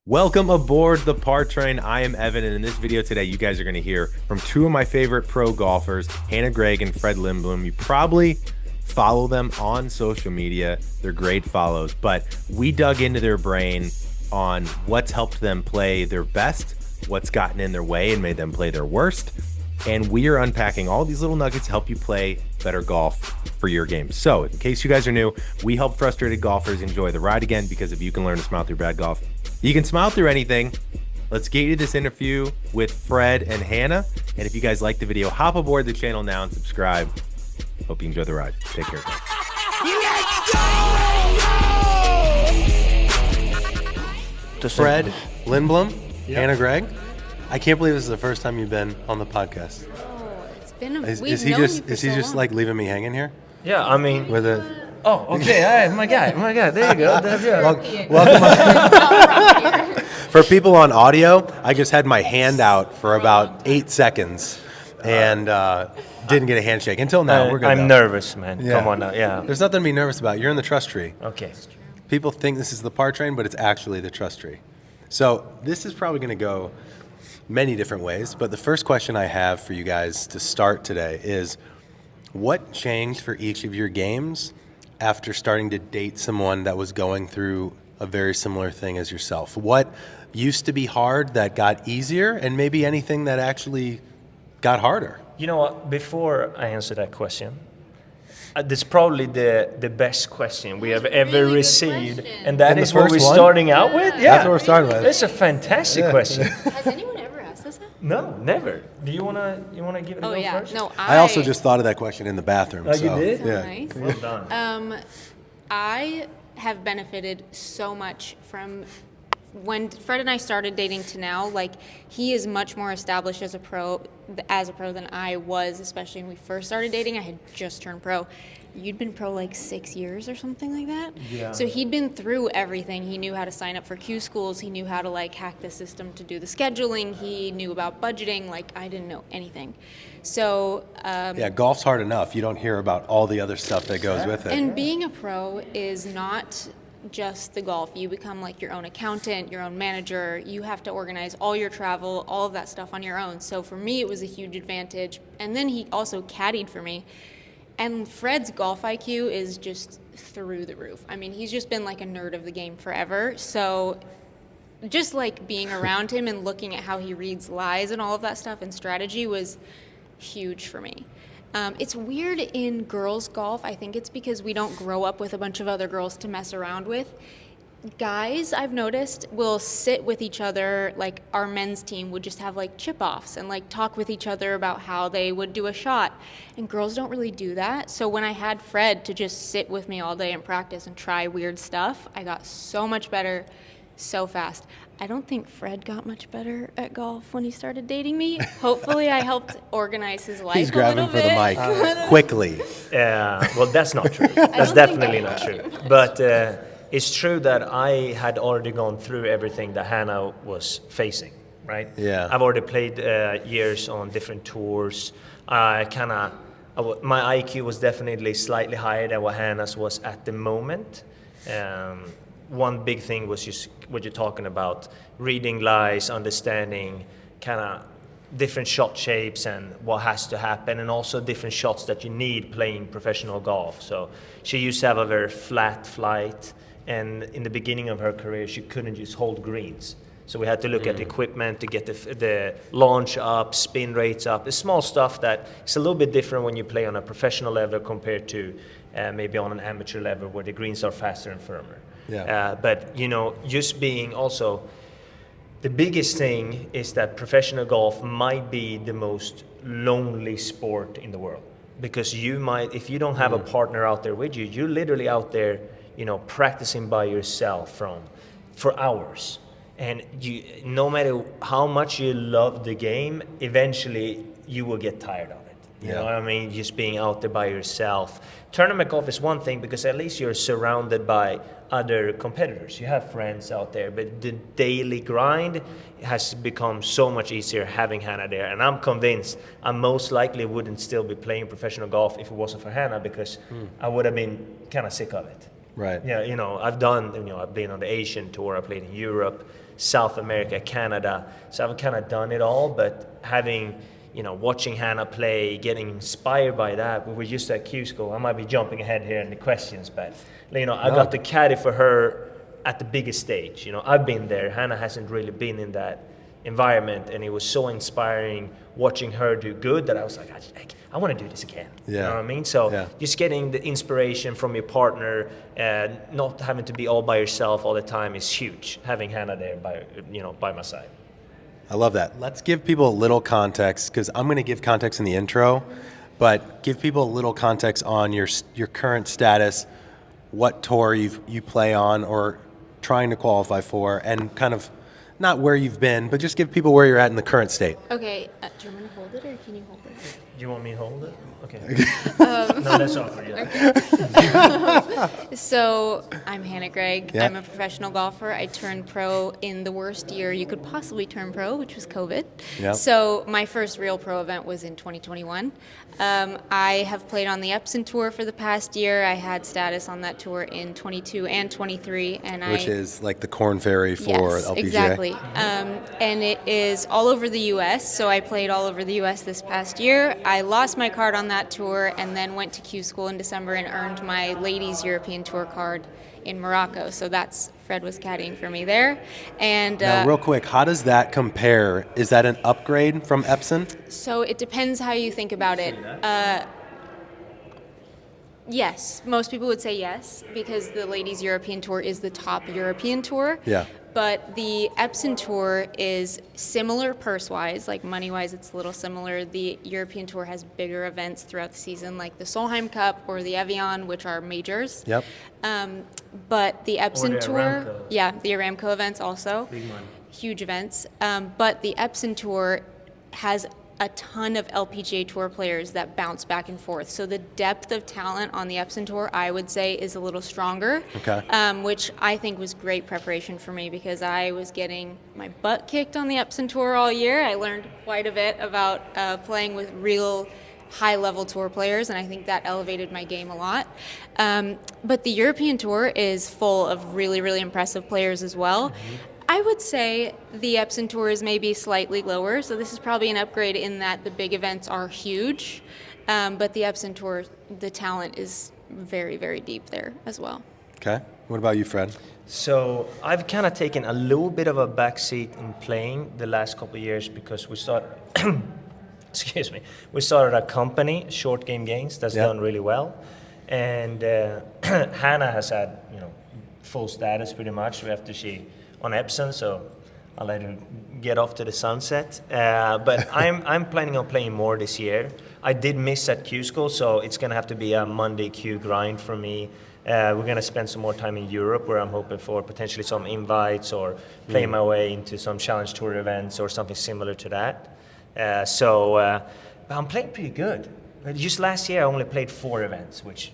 Welcome aboard the Par Train. I am Evan, and in this video today, you guys are going to hear from two of my favorite pro golfers, Hannah Gregg and Fred Lindblom. You probably follow them on social media. They're great follows, but we dug into their brain on what's helped them play their best, what's gotten in their way and made them play their worst. And we are unpacking all these little nuggets to help you play better golf for your game. So in case you guys are new, we help frustrated golfers enjoy the ride again, because if you can learn to smile through bad golf, you can smile through anything. Let's get you this interview with Fred and Hannah. And if you guys like the video, hop aboard the channel now and subscribe. Hope you enjoy the ride. Take care. Fred Lindblom, Hannah Gregg. I can't believe this is the first time you've been on the podcast. Oh, it's been a Is we've he known just you for is he so just long. like leaving me hanging here Yeah, I mean. with a Oh, okay. All right, my guy. There you go. That's it. welcome? For people on audio, I just had my hand out for about 8 seconds and didn't get a handshake until now. We're good. I'm though. nervous, man. Yeah. Come on now. Yeah. There's nothing to be nervous about. You're in the trust tree. Okay. People think this is the Par Train, but it's actually the trust tree. So this is probably going to go many different ways, but the first question I have for you guys to start today is, what changed for each of your games after starting to date someone that was going through a very similar thing as yourself? What used to be hard that got easier, and maybe anything that actually got harder? You know what? Before I answer that question, this is probably the best question we have ever really good received, question. and that And the is what first we're one? starting out with. Yeah, That's what we're starting with. It's a fantastic question. Has anyone ever asked us that? No, never. Do you wanna give it a Oh go yeah, first? no. I also just thought of that question in the bathroom. Oh, you so, did? So Yeah. nice. Well done. I have benefited so much from when Fred and I started dating to now. Like, he is much more established as a pro than I was, especially when we first started dating. I had just turned pro. You'd been pro like 6 years or something like that. Yeah. So he'd been through everything. He knew how to sign up for Q schools. He knew how to like hack the system to do the scheduling. He knew about budgeting. Like, I didn't know anything. So Yeah, golf's hard enough. You don't hear about all the other stuff that goes with it. and being a pro is not just the golf. You become like your own accountant, your own manager. You have to organize all your travel, all of that stuff on your own. So for me, it was a huge advantage. And then he also caddied for me. And Fred's golf IQ is just through the roof. I mean, he's just been like a nerd of the game forever. So just like being around him and looking at how he reads lies and all of that stuff and strategy was huge for me. It's weird in girls golf. I think it's because we don't grow up with a bunch of other girls to mess around with. Guys, I've noticed, will sit with each other, like our men's team would just have like chip-offs and like talk with each other about how they would do a shot. And girls don't really do that. So when I had Fred to just sit with me all day and practice and try weird stuff, I got so much better so fast. I don't think Fred got much better at golf when he started dating me. Hopefully I helped organize his life He's a grabbing little for the bit. mic quickly. Well, that's not true. That's definitely not true. But it's true that I had already gone through everything that Hannah was facing, right? Yeah. I've already played years on different tours. My IQ was definitely slightly higher than what Hannah's was at the moment. One big thing was just what you're talking about, reading lies, understanding kind of different shot shapes and what has to happen, and also different shots that you need playing professional golf. So she used to have a very flat flight, and in the beginning of her career, she couldn't just hold greens. So we had to look at equipment to get the launch up, spin rates up. It's small stuff that is a little bit different when you play on a professional level compared to maybe on an amateur level where the greens are faster and firmer. Yeah. But, you know, just being also, the biggest thing is that professional golf might be the most lonely sport in the world. Because you might, if you don't have a partner out there with you, you're literally out there, you know, practicing by yourself for hours. And you, no matter how much you love the game, eventually you will get tired of it. You know what I mean? Just being out there by yourself. Tournament golf is one thing because at least you're surrounded by other competitors. You have friends out there, but the daily grind has become so much easier having Hannah there. And I'm convinced I most likely wouldn't still be playing professional golf if it wasn't for Hannah, because I would have been kind of sick of it. Right. Yeah, you know, I've been on the Asian tour, I played in Europe, South America, Canada. So I've kind of done it all, but having, watching Hannah play, getting inspired by that. We were just at Q School. I might be jumping ahead here in the questions, but I got to caddy for her at the biggest stage. I've been there. Hannah hasn't really been in that environment, and it was so inspiring watching her do good that I was like, I want to do this again. Yeah. You know what I mean? So just getting the inspiration from your partner and not having to be all by yourself all the time is huge. Having Hannah there by my side. I love that. Let's give people a little context, because I'm going to give context in the intro, but give people a little context on your current status, what tour you play on or trying to qualify for, and kind of not where you've been, but just give people where you're at in the current state. Okay, do you want me to hold it or can you hold it? Do you want me to hold it? Okay. No, that's all for you. Okay. So I'm Hannah Gregg. Yeah. I'm a professional golfer. I turned pro in the worst year you could possibly turn pro, which was COVID. Yeah. So my first real pro event was in 2021. I have played on the Epson Tour for the past year. I had status on that tour in 22 and 23. Which is like the Corn Ferry for yes, LPGA. Exactly. And it is all over the U.S., so I played all over the U.S. this past year. I lost my card on that tour and then went to Q School in December and earned my Ladies European Tour card in Morocco. So that's, Fred was caddying for me there. And Now, real quick, how does that compare? Is that an upgrade from Epson? so it depends how you think about it. Yes, most people would say yes, because the Ladies European Tour is the top European tour. Yeah. But the Epson Tour is similar purse-wise, like money-wise it's a little similar. The European Tour has bigger events throughout the season, like the Solheim Cup or the Evian, which are majors. Yep. But the Epson the Tour, Aramco. yeah, the Aramco events also, Big money. huge events. But the Epson Tour has a ton of LPGA Tour players that bounce back and forth. So the depth of talent on the Epson Tour, I would say, is a little stronger, Okay. Which I think was great preparation for me because I was getting my butt kicked on the Epson Tour all year. I learned quite a bit about playing with real high-level tour players, and I think that elevated my game a lot. But the European Tour is full of really, really impressive players as well. I would say the Epson Tour is maybe slightly lower, so this is probably an upgrade in that the big events are huge, but the Epson Tour, the talent is very, very deep there as well. Okay. What about you, Fred? So I've kind of taken a little bit of a backseat in playing the last couple of years because we started, we started a company, Short Game Games, that's done really well, and Hannah has had full status pretty much after she on Epson, so I'll let her get off to the sunset. But I'm planning on playing more this year. I did miss at Q School, so it's gonna have to be a Monday Q grind for me. We're gonna spend some more time in Europe, where I'm hoping for potentially some invites or playing my way into some Challenge Tour events or something similar to that. But I'm playing pretty good. Just last year, I only played 4 events, which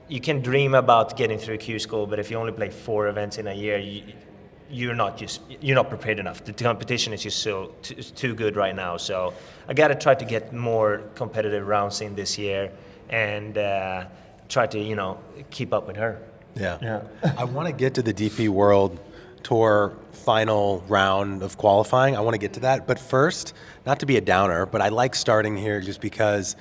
you can dream about getting through Q School, but if you only play 4 events in a year, you're not prepared enough. The competition is just too good right now. So I got to try to get more competitive rounds in this year and try to keep up with her. Yeah. I want to get to the DP World Tour final round of qualifying. I want to get to that. But first, not to be a downer, but I like starting here just because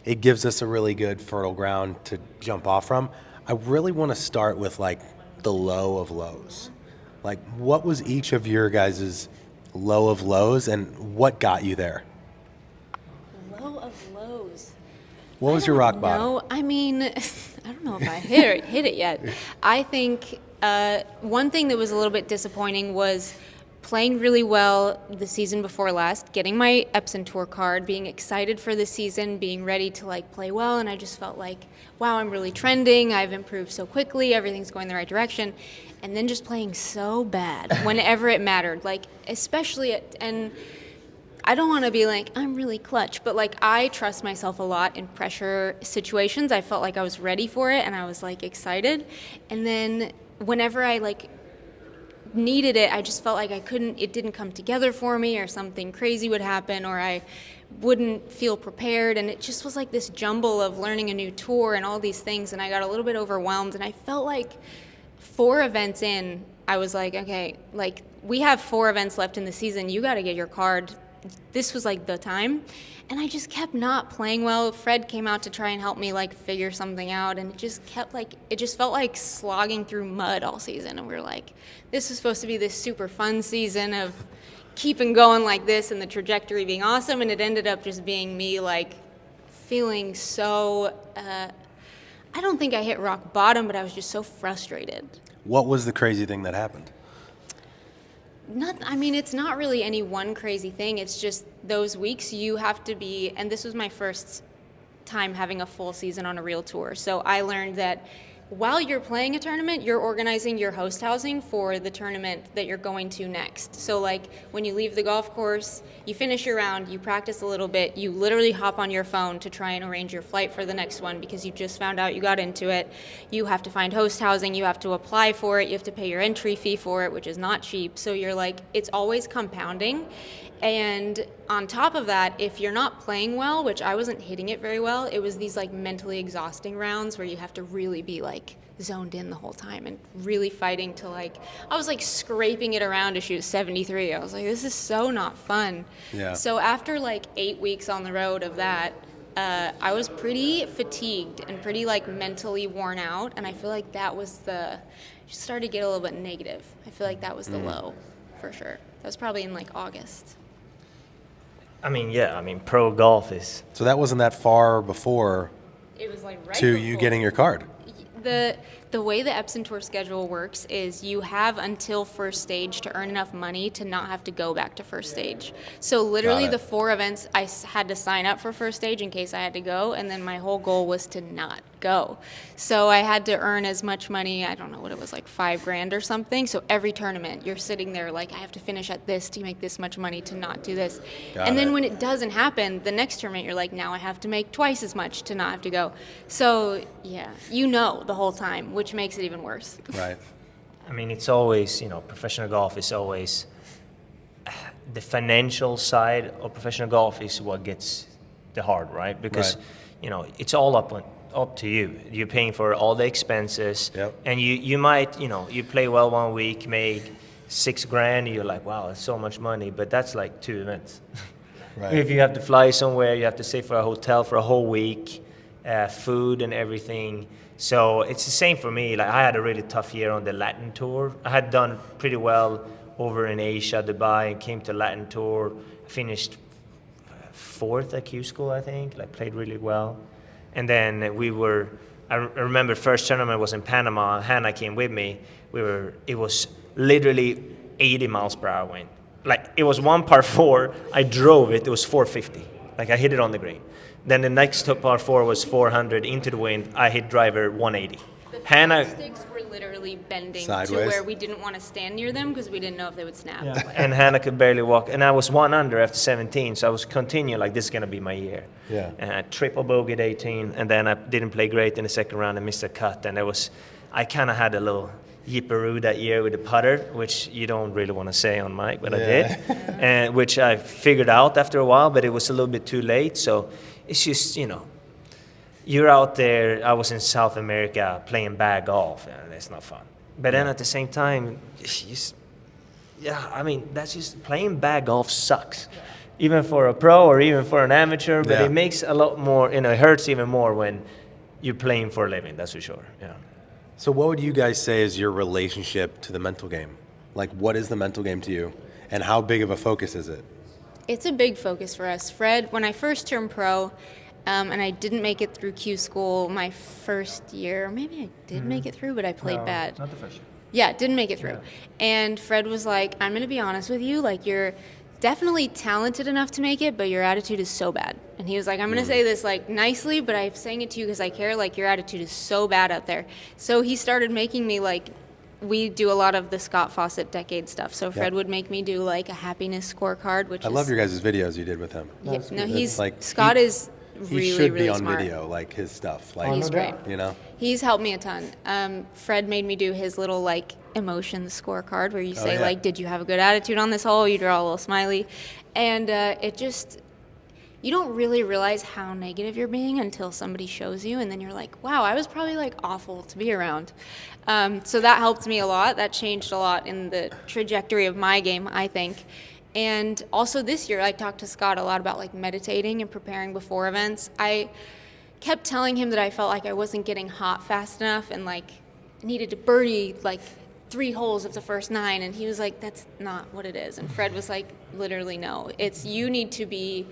it gives us a really good fertile ground to jump off from. I really want to start with like the low of lows. Like, what was each of your guys' low of lows, and what got you there? Low of lows. What was your rock bottom? No, I mean, I don't know if I hit it yet. I think one thing that was a little bit disappointing was playing really well the season before last, getting my Epson Tour card, being excited for the season, being ready to play well, and I just felt like, wow, I'm really trending, I've improved so quickly, everything's going the right direction, and then just playing so bad whenever it mattered, especially and I don't want to be like, I'm really clutch, but I trust myself a lot in pressure situations. I felt like I was ready for it, and I was excited, and then whenever I needed it, I just felt like it didn't come together for me, or something crazy would happen, or I wouldn't feel prepared, and it just was this jumble of learning a new tour and all these things, and I got a little bit overwhelmed, and I felt like 4 events in, I was like, okay, we have 4 events left in the season. You got to get your card. This was like the time. And I just kept not playing well. Fred came out to try and help me like figure something out. And it just kept like, it just felt like slogging through mud all season. And we were like, this is supposed to be this super fun season of keeping going like this and the trajectory being awesome. And it ended up just being me like feeling so, I don't think I hit rock bottom, but I was just so frustrated. What was the crazy thing that happened? I mean, it's not really any one crazy thing. It's just those weeks you have to be, and this was my first time having a full season on a real tour. So I learned that while you're playing a tournament, you're organizing your host housing for the tournament that you're going to next. So like when you leave the golf course, you finish your round, you practice a little bit, you literally hop on your phone to try and arrange your flight for the next one because you just found out you got into it. You have to find host housing, you have to apply for it, you have to pay your entry fee for it, which is not cheap. So you're like, it's always compounding. And on top of that, if you're not playing well, which I wasn't hitting it very well, it was these like mentally exhausting rounds where you have to really be like zoned in the whole time and really fighting to like, I was like scraping it around to shoot 73. I was like, this is so not fun. Yeah. So after like 8 weeks on the road of that, I was pretty fatigued and pretty like mentally worn out. And I feel like that was just started to get a little bit negative. I feel like that was the low for sure. That was probably in like August. I mean, yeah, I mean, pro golf is. So that wasn't that far before It was like right to you before. getting your card. The way the Epson Tour schedule works is you have until first stage to earn enough money to not have to go back to first stage. So literally Got it. the 4 events, I had to sign up for first stage in case I had to go, and then my whole goal was to not go. So I had to earn as much money, I don't know what it was, like $5,000 or something. So every tournament, you're sitting there like, I have to finish at this to make this much money to not do this. Got and then it. when it doesn't happen, the next tournament, you're like, now I have to make twice as much to not have to go. So yeah, you know the whole time, which makes it even worse. Right. I mean, it's always, professional golf is always the financial side of professional golf is what gets the hard, right? Because, it's all up to you. You're paying for all the expenses, Yep. and you might, you play well one week, make $6,000, you're like, wow, that's so much money, but that's like 2 events. Right. If you have to fly somewhere, you have to stay for a hotel for a whole week, food and everything. So it's the same for me. Like I had a really tough year on the Latin tour. I had done pretty well over in Asia, Dubai, and came to Latin tour. Finished 4th at Q School, I think. Like played really well. And then I remember first tournament was in Panama. Hannah came with me. It was literally 80 miles per hour wind. Like it was one par 4. I drove it. It was 450. Like I hit it on the green. Then the next par 4 was 400 into the wind. I hit driver 180. Hannah Sticks were literally bending Sideways. to where we didn't want to stand near them because we didn't know if they would snap. and Hannah could barely walk. And I was 1 under after 17, so I was continuing like this is gonna be my year. Yeah. And I triple bogeyed 18, and then I didn't play great in the second round and missed a cut. And I kind of had a little yipperoo that year with the putter, which you don't really want to say on mic, but I did, and which I figured out after a while, but it was a little bit too late. So it's just, you're out there. I was in South America playing bad golf, and it's not fun. But then at the same time, that's just playing bad golf sucks. Even for a pro or even for an amateur, but Yeah. it makes a lot more, it hurts even more when you're playing for a living, that's for sure, yeah. So what would you guys say is your relationship to the mental game? Like what is the mental game to you? And how big of a focus is it? It's a big focus for us. Fred, when I first turned pro, and I didn't make it through Q School my first year, maybe I did make it through, but I played bad. Not the first year. Yeah, didn't make it through. And Fred was like, I'm going to be honest with you, like you're definitely talented enough to make it, but your attitude is so bad. And he was like, I'm going to say this like nicely, but I'm saying it to you because I care, like your attitude is so bad out there. So he started making me like, we do a lot of the Scott Fawcett decade stuff. So Fred would make me do like a happiness scorecard, which I love your guys' videos you did with him. Yeah, no, he's like Scott is He really, should really be on smart. video, like his stuff. Like He's great. He's helped me a ton. Fred made me do his little like emotions scorecard where you say yeah. like, did you have a good attitude on this hole? You draw a little smiley, and you don't really realize how negative you're being until somebody shows you, and then you're like, wow, I was probably like awful to be around. So that helped me a lot. That changed a lot in the trajectory of my game, I think. And also this year, I talked to Scott a lot about like meditating and preparing before events. I kept telling him that I felt like I wasn't getting hot fast enough and like needed to birdie like 3 holes of the first 9, and he was like, that's not what it is. And Fred was like, literally no, it's you need to be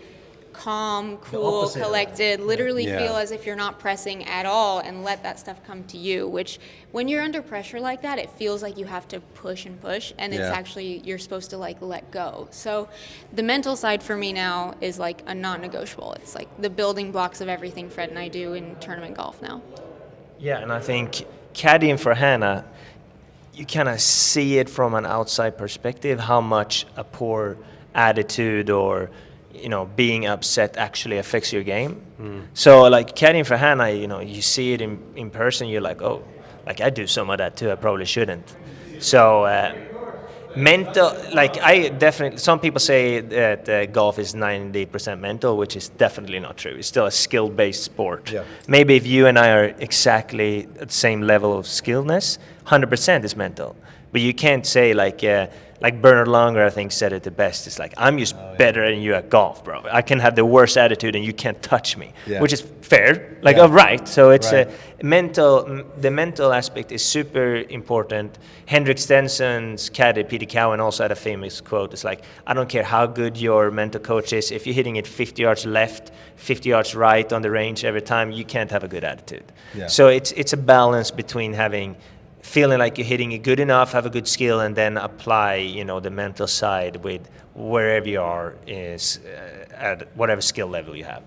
calm, cool, collected, literally feel as if you're not pressing at all and let that stuff come to you, which when you're under pressure like that, it feels like you have to push and push, and it's actually, you're supposed to like let go. So the mental side for me now is like a non-negotiable. It's like the building blocks of everything Fred and I do in tournament golf now. Yeah, and I think caddying for Hannah, you kind of see it from an outside perspective how much a poor attitude or being upset actually affects your game. So like caddying for Hannah, you see it in person, you're like, oh, like I do some of that too, I probably shouldn't. So mental, like some people say that golf is 90% mental, which is definitely not true. It's still a skill-based sport. Yeah. Maybe if you and I are exactly at the same level of skillness, 100% is mental. But you can't say like Bernard Langer, I think, said it the best. It's like, I'm just better than you at golf, bro. I can have the worst attitude and you can't touch me, which is fair. Like, right. So it's the mental aspect is super important. Henrik Stenson's caddy, Peter Cowan, also had a famous quote. It's like, I don't care how good your mental coach is. If you're hitting it 50 yards left, 50 yards right on the range every time, you can't have a good attitude. Yeah. So it's a balance between feeling like you're hitting it good enough, have a good skill, and then apply, the mental side with wherever you are at whatever skill level you have.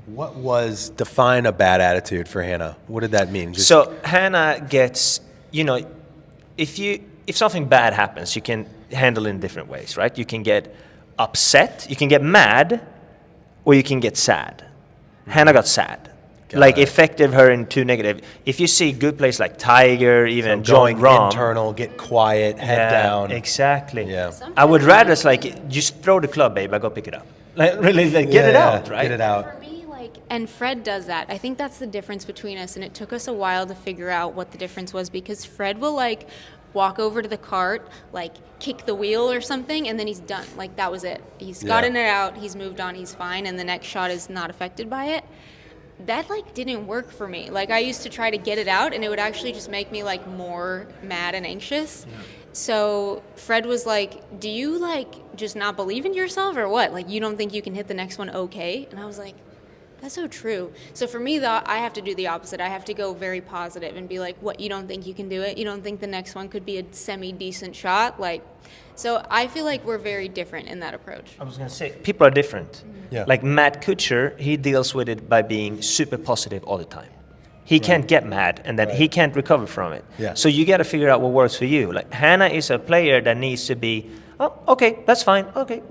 What was define a bad attitude for Hannah? What did that mean? So Hannah gets, if something bad happens, you can handle it in different ways, right? You can get upset, you can get mad, or you can get sad. Hannah got sad. Like affected her in too negative. If you see good players like Tiger, even Jon Rahm, internal, get quiet, head down. Exactly. Yeah. I would rather just throw the club, babe. I go pick it up. Like really, get it out, right? Get it out. For me, and Fred does that. I think that's the difference between us, and it took us a while to figure out what the difference was, because Fred will walk over to the cart, kick the wheel or something, and then he's done. Like that was it. He's gotten it out. He's moved on. He's fine, and the next shot is not affected by it. That didn't work for me. I used to try to get it out, and it would actually just make me more mad and anxious. Yeah. So Fred was like, do you just not believe in yourself or what? You don't think you can hit the next one okay? And I was like, that's so true. So for me, I have to do the opposite. I have to go very positive and be like, what, you don't think you can do it? You don't think the next one could be a semi-decent shot? So I feel like we're very different in that approach. I was going to say, people are different. Yeah. Like Matt Kuchar, he deals with it by being super positive all the time. He can't get mad, and then he can't recover from it. Yeah. So you got to figure out what works for you. Hannah is a player that needs to be, oh, okay, that's fine. Okay,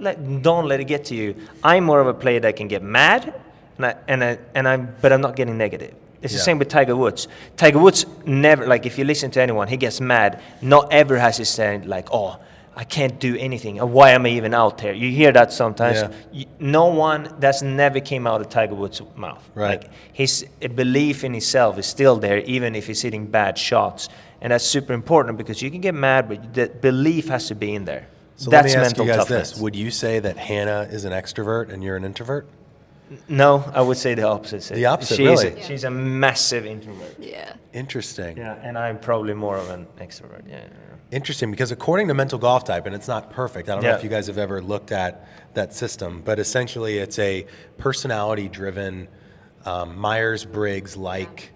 don't let it get to you. I'm more of a player that can get mad, but I'm not getting negative. It's the same with Tiger Woods. Tiger Woods never, if you listen to anyone, he gets mad. Not ever has he said, oh, I can't do anything. Why am I even out there? You hear that sometimes. Yeah. No one, that's never came out of Tiger Woods' mouth. Right. His belief in himself is still there, even if he's hitting bad shots. And that's super important, because you can get mad, but the belief has to be in there. So that's let me ask mental you guys toughness. this. Would you say that Hannah is an extrovert and you're an introvert? No, I would say the opposite. The opposite, really? She's a massive introvert. Yeah. Interesting. Yeah, and I'm probably more of an extrovert. Yeah. Interesting, because according to Mental Golf Type, and it's not perfect, I don't know if you guys have ever looked at that system, but essentially it's a personality-driven, Myers-Briggs-like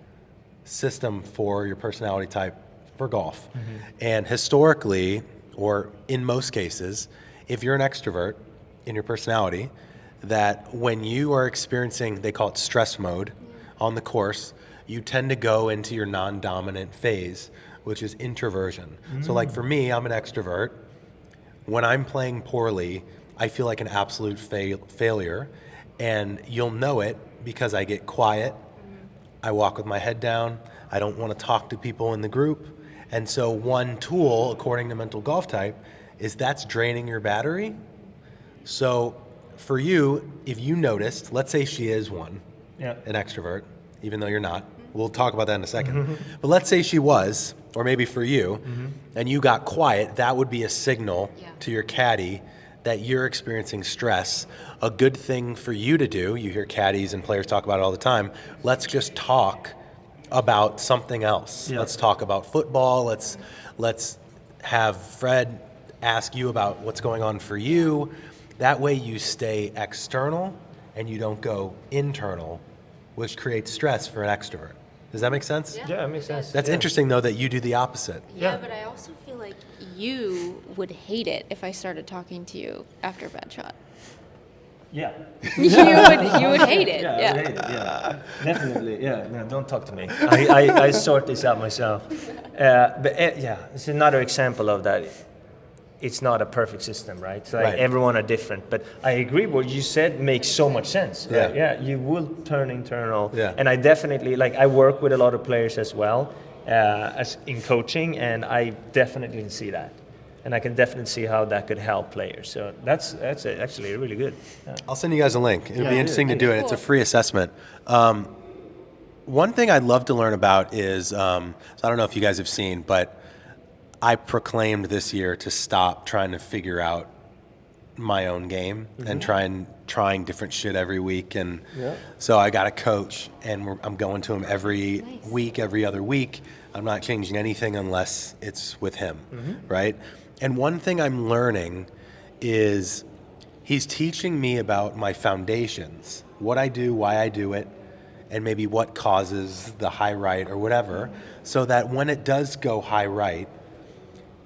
system for your personality type for golf. Mm-hmm. And historically, or in most cases, if you're an extrovert in your personality, that when you are experiencing, they call it stress mode on the course, you tend to go into your non-dominant phase, which is introversion. So for me, I'm an extrovert. When I'm playing poorly, I feel like an absolute failure, and you'll know it because I get quiet. I walk with my head down. I don't want to talk to people in the group. And so one tool, according to Mental Golf Type, is that's draining your battery. So for you, if you noticed, let's say she is one, Yeah. an extrovert, even though you're not. We'll talk about that in a second. But let's say she was, or maybe for you, and you got quiet, that would be a signal to your caddy that you're experiencing stress. A good thing for you to do, you hear caddies and players talk about it all the time, let's just talk about something else. Yeah. Let's talk about football. Let's have Fred ask you about what's going on for you. That way you stay external and you don't go internal, which creates stress for an extrovert. Does that make sense? Yeah, it makes sense. That's interesting, though, that you do the opposite. Yeah, but I also feel like you would hate it if I started talking to you after a bad shot. Yeah. You would hate it. Yeah, I Yeah. hate it, yeah. Definitely, yeah. No, don't talk to me. I sort this out myself. Yeah, it's another example of that. It's not a perfect system, right? So like Right. everyone are different. But I agree what you said makes so much sense. Right? Yeah. Yeah, you will turn internal. Yeah. And I definitely, like, I work with a lot of players as well as in coaching, and I definitely see that. And I can definitely see how that could help players. So that's actually really good. Yeah. I'll send you guys a link. It'll be Yeah, interesting to do it. It's a Cool. free assessment. One thing I'd love to learn about is, so I don't know if you guys have seen, but I proclaimed this year to stop trying to figure out my own game and trying different shit every week. And so I got a coach, and I'm going to him every week, every other week. I'm not changing anything unless it's with him, right? And one thing I'm learning is he's teaching me about my foundations, what I do, why I do it, and maybe what causes the high right or whatever, so that when it does go high right,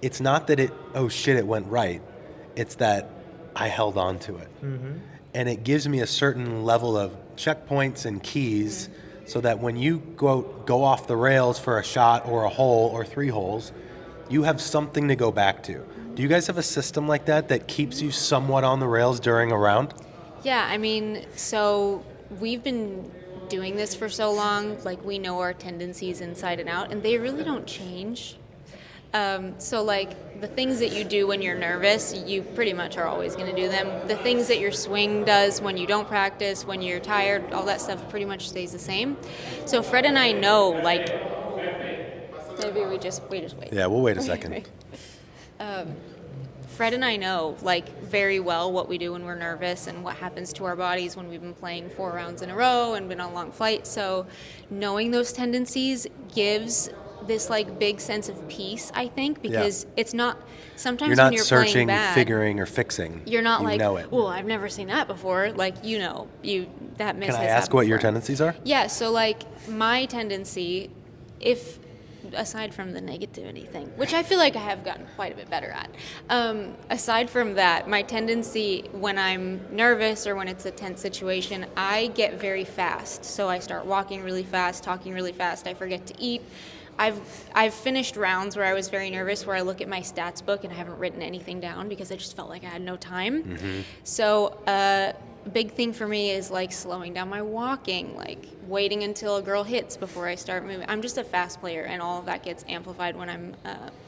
it's not that oh shit, it went right. It's that I held on to it. And it gives me a certain level of checkpoints and keys so that when you go off the rails for a shot or a hole or 3 holes, you have something to go back to. Do you guys have a system like that keeps you somewhat on the rails during a round? Yeah, I mean, so we've been doing this for so long, like we know our tendencies inside and out, and they really don't change. So like the things that you do when you're nervous, you pretty much are always going to do them. The things that your swing does when you don't practice, when you're tired, all that stuff pretty much stays the same. So Fred and I know, like, maybe we just wait. Yeah, we'll wait a second. Fred and I know, like, very well what we do when we're nervous and what happens to our bodies when we've been playing 4 rounds in a row and been on a long flight. So knowing those tendencies gives this, like, big sense of peace, I think, because it's not, sometimes You're when not you're searching, playing bad, figuring, or fixing. you're not you like, know it. well, I've never seen that before. Like, that miss Can I has ask happened what your before. tendencies are? Yeah, so like my tendency, aside from the negativity thing, which I feel like I have gotten quite a bit better at, aside from that, my tendency when I'm nervous or when it's a tense situation, I get very fast. So I start walking really fast, talking really fast, I forget to eat. I've finished rounds where I was very nervous, where I look at my stats book and I haven't written anything down because I just felt like I had no time. So big thing for me is like slowing down my walking, like waiting until a girl hits before I start moving. I'm just a fast player, and all of that gets amplified when I'm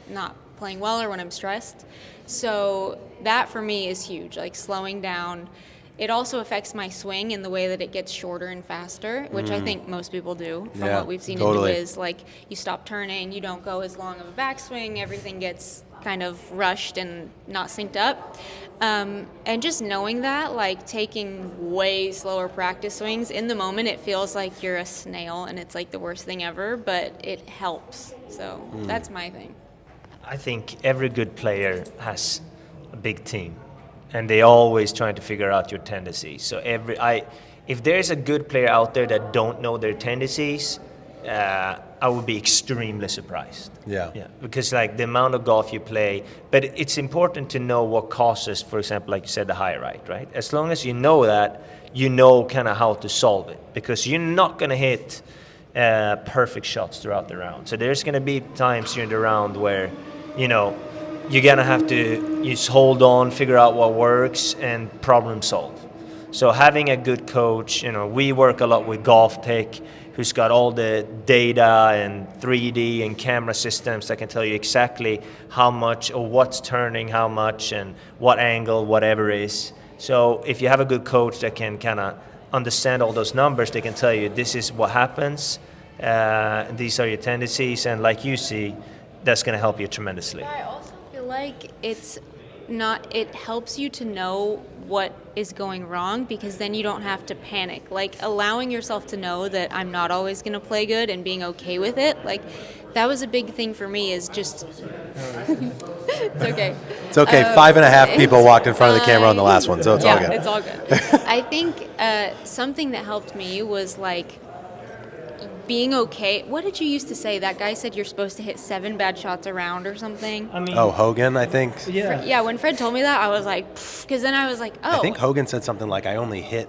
not playing well or when I'm stressed. So that for me is huge, like slowing down. It also affects my swing in the way that it gets shorter and faster, which I think most people do from Yeah, what we've seen totally. in the Wiz. Like, you stop turning, you don't go as long of a backswing, everything gets kind of rushed and not synced up. And just knowing that, like taking way slower practice swings, in the moment it feels like you're a snail and it's like the worst thing ever, but it helps. So that's my thing. I think every good player has a big team, and they always trying to figure out your tendencies. So if there's a good player out there that don't know their tendencies, I would be extremely surprised. Yeah. Because like the amount of golf you play, but it's important to know what causes, for example, like you said, the high right? As long as you know that, you know kind of how to solve it, because you're not going to hit perfect shots throughout the round. So there's going to be times during the round where, you're going to have to just hold on, figure out what works, and problem solve. So having a good coach, we work a lot with Golf Tech, who's got all the data and 3D and camera systems that can tell you exactly how much or what's turning how much and what angle, whatever is. So if you have a good coach that can kind of understand all those numbers, they can tell you this is what happens, these are your tendencies, and like you see, that's going to help you tremendously. I also feel like it helps you to know what is going wrong, because then you don't have to panic. Like, allowing yourself to know that I'm not always going to play good and being okay with it, like, that was a big thing for me, is just it's okay. It's okay. 5.5 people walked in front of the camera on the last one, so it's all good. It's all good. I think something that helped me was like being okay. What did you used to say? That guy said you're supposed to hit 7 bad shots a round or something. I mean, Oh, Hogan, I think. yeah. When Fred told me that, I was like, because then I was like, oh, I think Hogan said something like, I only hit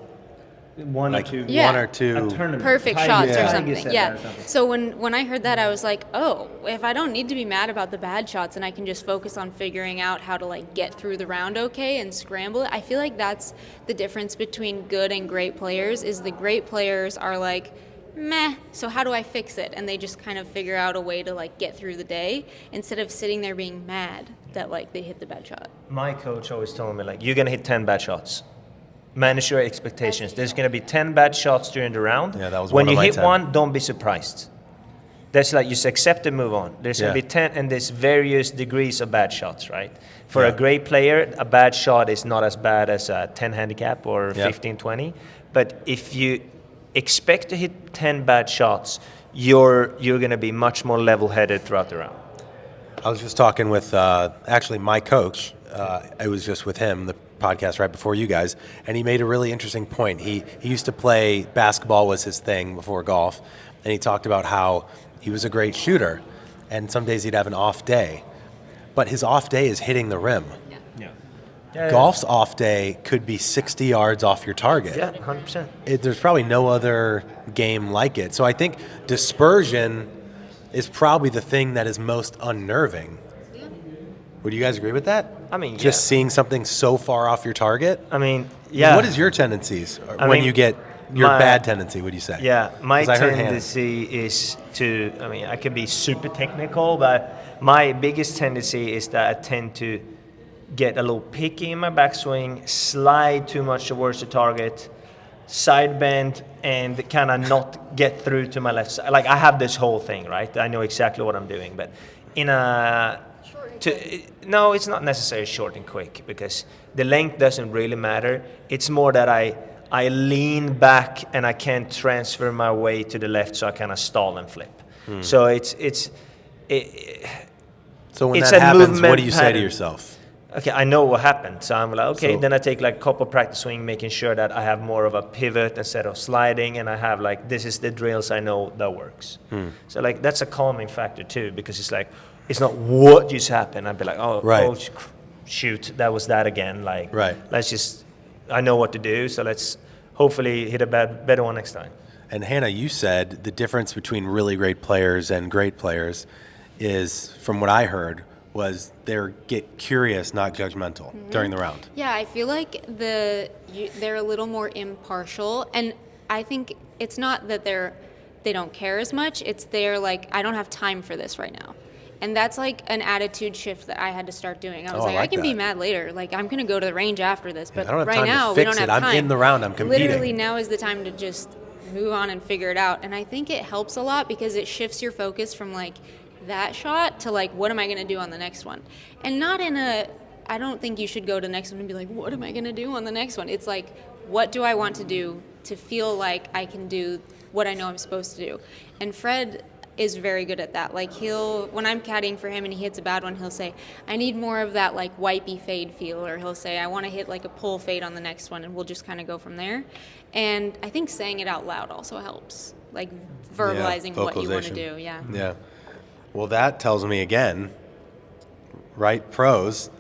One like or two. Yeah. one or two. perfect Tiger- shots Tiger or something. said Yeah. that or something. So when I heard that, I was like, oh, if I don't need to be mad about the bad shots and I can just focus on figuring out how to like get through the round okay and scramble it, I feel like that's the difference between good and great players. Is the great players are like, meh, so how do I fix it? And they just kind of figure out a way to like get through the day instead of sitting there being mad that like they hit the bad shot. My coach always told me, like, you're going to hit 10 bad shots. Manage your expectations. There's going to be 10 bad shots during the round. Yeah, that was when one of you my hit 10. one, don't be surprised. That's like, you just accept and move on. There's going Yeah. to be 10, and there's various degrees of bad shots, right? For Yeah. a great player, a bad shot is not as bad as a 10 handicap or Yeah. 15, 20. But if you expect to hit 10 bad shots, you're going to be much more level-headed throughout the round. I was just talking with actually my coach. I was just with him, the podcast right before you guys, and he made a really interesting point. He used to play basketball, was his thing before golf, and he talked about how he was a great shooter, and some days he'd have an off day, but his off day is hitting the rim. Yeah. Golf's off day could be 60 yards off your target. Yeah, 100%. There's probably no other game like it. So I think dispersion is probably the thing that is most unnerving. Would you guys agree with that? I mean, just yeah. seeing something so far off your target. I mean, yeah. What is your tendencies I when mean, you get your my- bad tendency? Would you say? Yeah, my 'Cause I heard Hannah. tendency is to, I mean, I can be super technical, but my biggest tendency is that I tend to get a little picky in my backswing, slide too much towards the target, side bend, and kind of not get through to my left side. Like, I have this whole thing, right? I know exactly what I'm doing, but in a... No, it's not necessarily short and quick, because the length doesn't really matter. It's more that I lean back and I can't transfer my way to the left, so I kind of stall and flip. So So when it's that a happens, what movement do you say to pattern. yourself? Okay, I know what happened, so I'm like, okay, So- then I take like a couple practice swing, making sure that I have more of a pivot instead of sliding, and I have like, this is the drills I know that works. So like, that's a calming factor too, because it's like, it's not what just happened. I'd be like, Right. oh shoot, that was that again. Like, Right. let's just, I know what to do, so let's hopefully hit a better one next time. And Hannah, you said the difference between really great players and great players is, from what I heard, was they get curious, not judgmental during the round. Yeah, I feel like they're a little more impartial, and I think it's not that they don't care as much. It's they're like, I don't have time for this right now, and that's like an attitude shift that I had to start doing. I was Oh, I like, I like can be that. mad later. Like, I'm gonna go to the range after this, but I don't have right time to now we fix don't it. have time. I'm in the round. I'm competing. Literally, now is the time to just move on and figure it out. And I think it helps a lot because it shifts your focus from like that shot to like, what am I going to do on the next one? And not in a, I don't think you should go to the next one and be like, what am I going to do on the next one? It's like, what do I want to do to feel like I can do what I know I'm supposed to do? And Fred is very good at that. Like, when I'm caddying for him and he hits a bad one, he'll say, I need more of that like wipey fade feel, or he'll say, I want to hit like a pull fade on the next one, and we'll just kind of go from there. And I think saying it out loud also helps, like verbalizing what you want to vocalization. do. Yeah. Yeah. Well, that tells me again, right? Pros,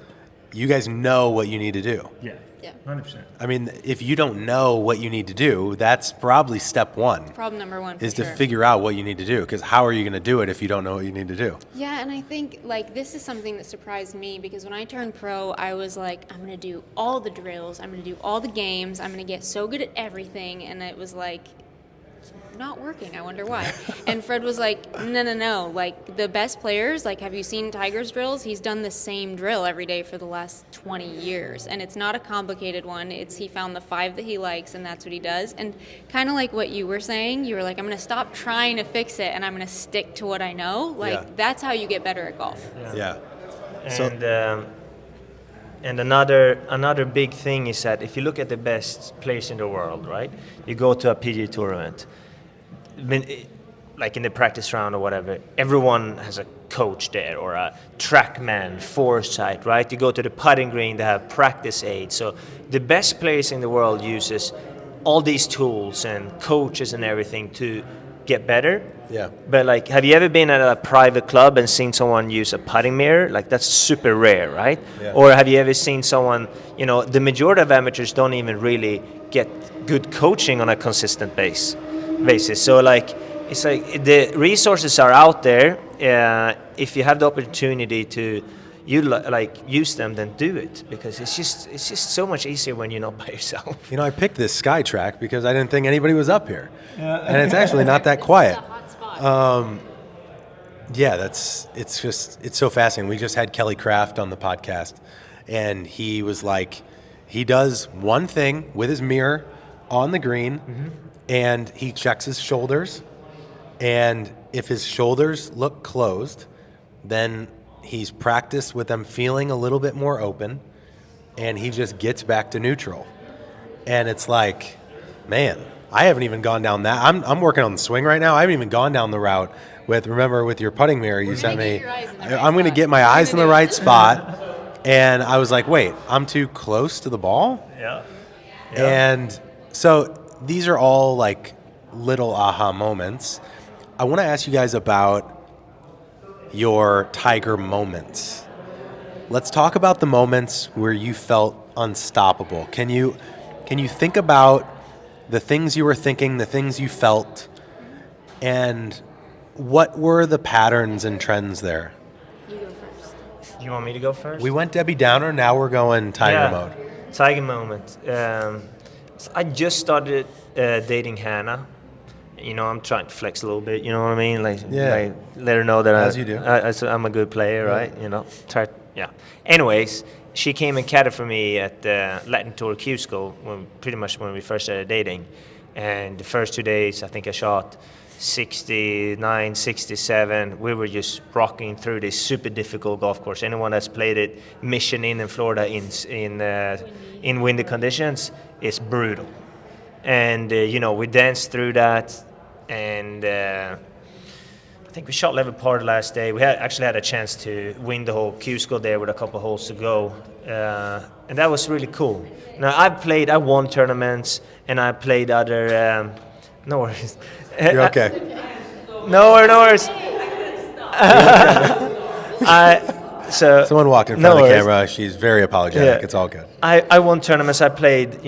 you guys know what you need to do. Yeah. Yeah. 100%. I mean, if you don't know what you need to do, that's probably step one, Problem number one for is sure. to figure out what you need to do. Because how are you going to do it if you don't know what you need to do? Yeah, and I think like this is something that surprised me, because when I turned pro, I was like, I'm gonna do all the drills, I'm gonna do all the games, I'm gonna get so good at everything, and it was like, not working. I wonder why. And Fred was like, no. Like, the best players, like, have you seen Tiger's drills? He's done the same drill every day for the last 20 years. And it's not a complicated one. He found the 5 that he likes, and that's what he does. And kind of like what you were saying, you were like, I'm going to stop trying to fix it, and I'm going to stick to what I know. Like, that's how you get better at golf. Yeah. And another big thing is that if you look at the best players in the world, right? You go to a PGA tournament, like in the practice round or whatever, everyone has a coach there or a TrackMan, Foresight, right? You go to the putting green, they have practice aids. So the best players in the world uses all these tools and coaches and everything to get better. Yeah. But like, have you ever been at a private club and seen someone use a putting mirror? Like, that's super rare, right? Yeah. Or have you ever seen someone, the majority of amateurs don't even really get good coaching on a consistent basis. So like, it's like the resources are out there. If you have the opportunity to use them, then do it, because it's just so much easier when you're not by yourself. I picked this Sky Track because I didn't think anybody was up here, and it's actually not that quiet. It's so fascinating. We just had Kelly Craft on the podcast, and he was like, he does one thing with his mirror on the green, and he checks his shoulders, and if his shoulders look closed, then he's practiced with them feeling a little bit more open, and he just gets back to neutral. And it's like, man, I haven't even gone down that. I'm working on the swing right now. I haven't even gone down the route with your putting mirror you sent me. I'm going to get my eyes in the right spot. And I was like, wait, I'm too close to the ball? Yeah. And so these are all like little aha moments. I want to ask you guys about your Tiger moments. Let's talk about the moments where you felt unstoppable. Can you think about the things you were thinking, the things you felt, and what were the patterns and trends there? You go first. Do you want me to go first? We went Debbie Downer, now we're going Tiger mode. Tiger moment. So I just started dating Hannah. I'm trying to flex a little bit. You know what I mean? Like let her know that As you do. I'm a good player, right? Anyways, she came and caddied for me at the Latin Tour Q School when we first started dating. And the first 2 days, I think I shot 69, 67. We were just rocking through this super difficult golf course. Anyone that's played it, Mission Inn in Florida in windy conditions, is brutal. And we danced through that, and I think we shot level par the last day. We actually had a chance to win the whole Q School there with a couple holes to go, and that was really cool. Now I won tournaments, and I played other. No worries. You're okay. No worries. Someone walked in front of the camera. She's very apologetic. Yeah. It's all good. I won tournaments. I played,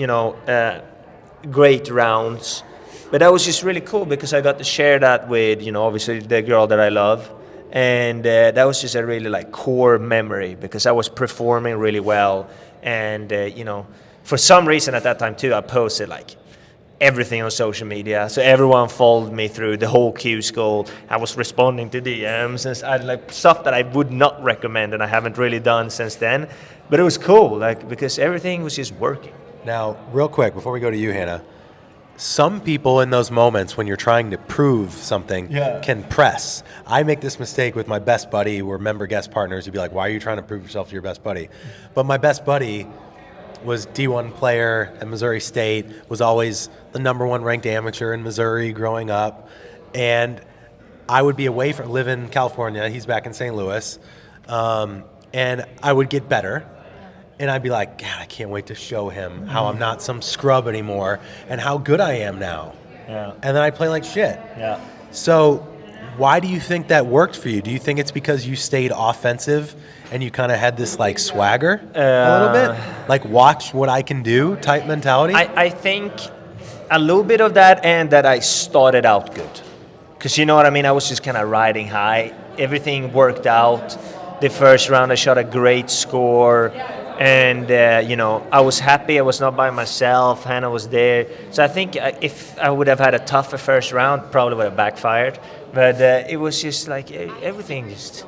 great rounds, but that was just really cool because I got to share that with, obviously the girl that I love, and that was just a really core memory because I was performing really well, and for some reason at that time too, I posted everything on social media, so everyone followed me through the whole Q School. I was responding to DMs and stuff that I would not recommend, and I haven't really done since then, but it was cool because everything was just working. Now, real quick, before we go to you, Hannah, some people in those moments when you're trying to prove something can press. I make this mistake with my best buddy. We're member guest partners. You'd be like, why are you trying to prove yourself to your best buddy? But my best buddy was D1 player at Missouri State, was always the #1 ranked amateur in Missouri growing up. And I would be away from, live in California. He's back in St. Louis. And I would get better. And I'd be like, God, I can't wait to show him how I'm not some scrub anymore and how good I am now. Yeah. And then I'd play like shit. Yeah. So why do you think that worked for you? Do you think it's because you stayed offensive and you kind of had this swagger a little bit? Watch what I can do type mentality? I think a little bit of that, and that I started out good. Because you know what I mean? I was just kind of riding high. Everything worked out. The first round I shot a great score. And I was happy. I was not by myself. Hannah was there. So I think if I would have had a tougher first round, probably would have backfired. But it was just like everything just.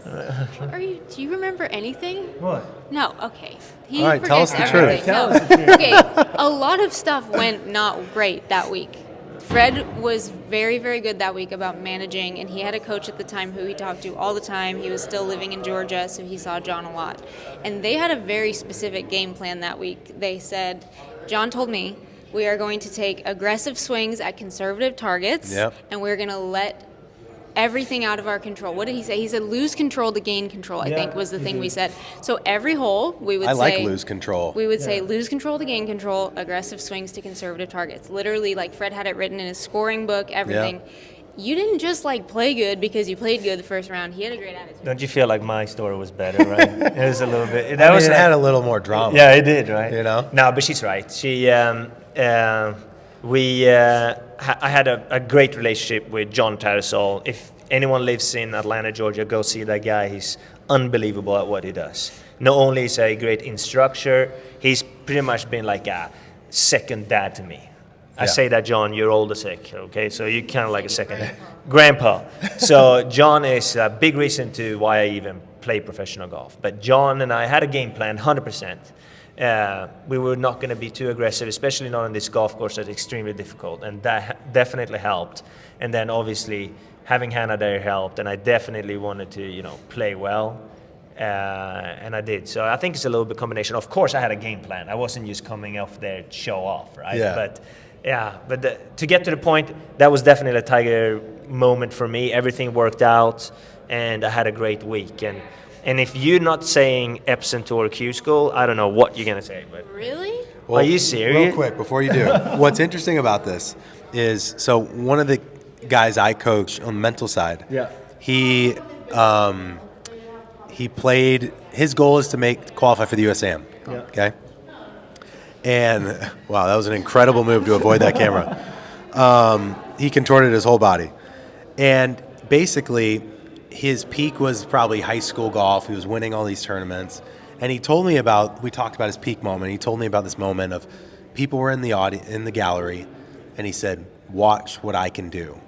Do you remember anything? What? No. Okay. He All right, tell us forgets the truth. everything. Tell No. us the truth. Okay. A lot of stuff went not great that week. Fred was very, very good that week about managing, and he had a coach at the time who he talked to all the time. He was still living in Georgia, so he saw John a lot. And they had a very specific game plan that week. They said, John told me, we are going to take aggressive swings at conservative targets, Yep. and we're going to let everything out of our control. What did he say? He said lose control to gain control, I think was the thing we said. So every hole we would I say like lose control. we would say lose control to gain control, aggressive swings to conservative targets. Literally, like Fred had it written in his scoring book, everything. You didn't just like play good because you played good the first round. He had a great attitude. Don't you feel like my story was better, right? It was a little bit. I mean, it had a little more drama. Yeah, it did, right? No, but she's right. I had a great relationship with John Tarasol. If anyone lives in Atlanta, Georgia, go see that guy. He's unbelievable at what he does. Not only is he a great instructor, he's pretty much been like a second dad to me. I say that, John, you're old as heck, okay? So you're kind of like a second grandpa. So John is a big reason to why I even play professional golf. But John and I had a game plan, 100%. We were not going to be too aggressive, especially not on this golf course that's extremely difficult, and that definitely helped. And then obviously having Hannah there helped, and I definitely wanted to, play well, and I did. So I think it's a little bit combination. Of course, I had a game plan. I wasn't just coming off there to show off, right? Yeah. But to get to the point, that was definitely a Tiger moment for me. Everything worked out, and I had a great week. And if you're not saying Epson Tour Q School, I don't know what you're gonna say. But Really? are you serious? Real quick, before you do, what's interesting about this is, so one of the guys I coach on the mental side, he played, his goal is to qualify for the USAM, okay? And, wow, that was an incredible move to avoid that camera. He contorted his whole body. And basically, his peak was probably high school golf. He was winning all these tournaments. And he told me we talked about his peak moment. He told me about this moment of people were in the gallery, and he said, watch what I can do.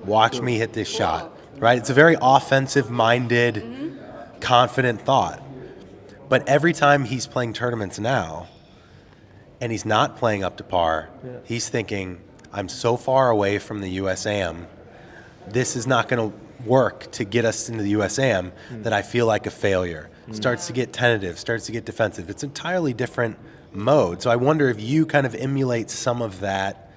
Watch me hit this shot, right? It's a very offensive-minded, confident thought. But every time he's playing tournaments now, and he's not playing up to par, he's thinking, I'm so far away from the USAM, this is not going to work to get us into the USAM, that I feel like a failure. Starts to get tentative, starts to get defensive. It's entirely different mode. So I wonder if you kind of emulate some of that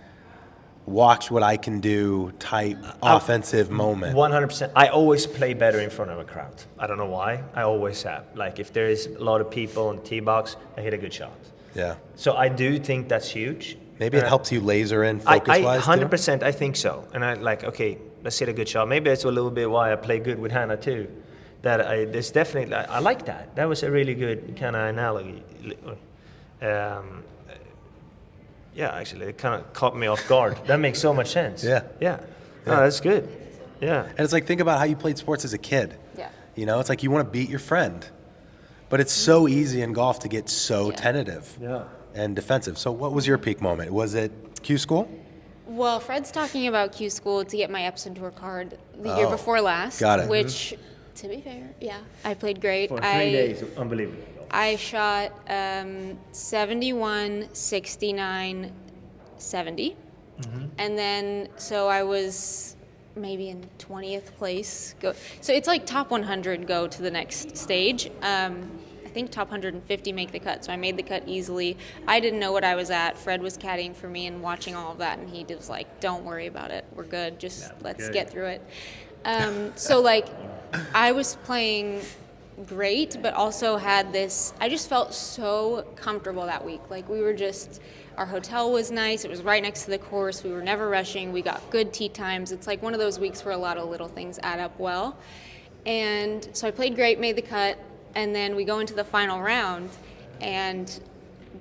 watch what I can do type offensive moment. 100%. I always play better in front of a crowd. I don't know why. I always have. Like if there is a lot of people on the tee box, I hit a good shot. Yeah. So I do think that's huge. Maybe it helps you laser in focus-wise, 100%, I think so. And I like, okay, let's hit a good shot. Maybe that's a little bit why I play good with Hannah too. There's definitely, I like that. That was a really good kind of analogy. Actually, it kind of caught me off guard. That makes so much sense. Yeah. Oh, that's good. Yeah. And it's like, think about how you played sports as a kid. Yeah. It's like you want to beat your friend. But it's so easy in golf to get so tentative and defensive. So what was your peak moment? Was it Q School? Well, Fred's talking about Q School to get my Epson Tour card the year before last. Got it. Which, to be fair, I played great. For 3 days, unbelievable. I shot 71, 69, 70. And then, so I was maybe in 20th place. So it's like top 100 go to the next stage. I think top 150 make the cut, so I made the cut easily. I didn't know what I was at. Fred was caddying for me and watching all of that, and he was like, don't worry about it. We're good. Just let's get through it. So, like, I was playing great, but also had this, I just felt so comfortable that week. Like, we were just, our hotel was nice. It was right next to the course. We were never rushing. We got good tee times. It's like one of those weeks where a lot of little things add up well. And so I played great, made the cut, and then we go into the final round, and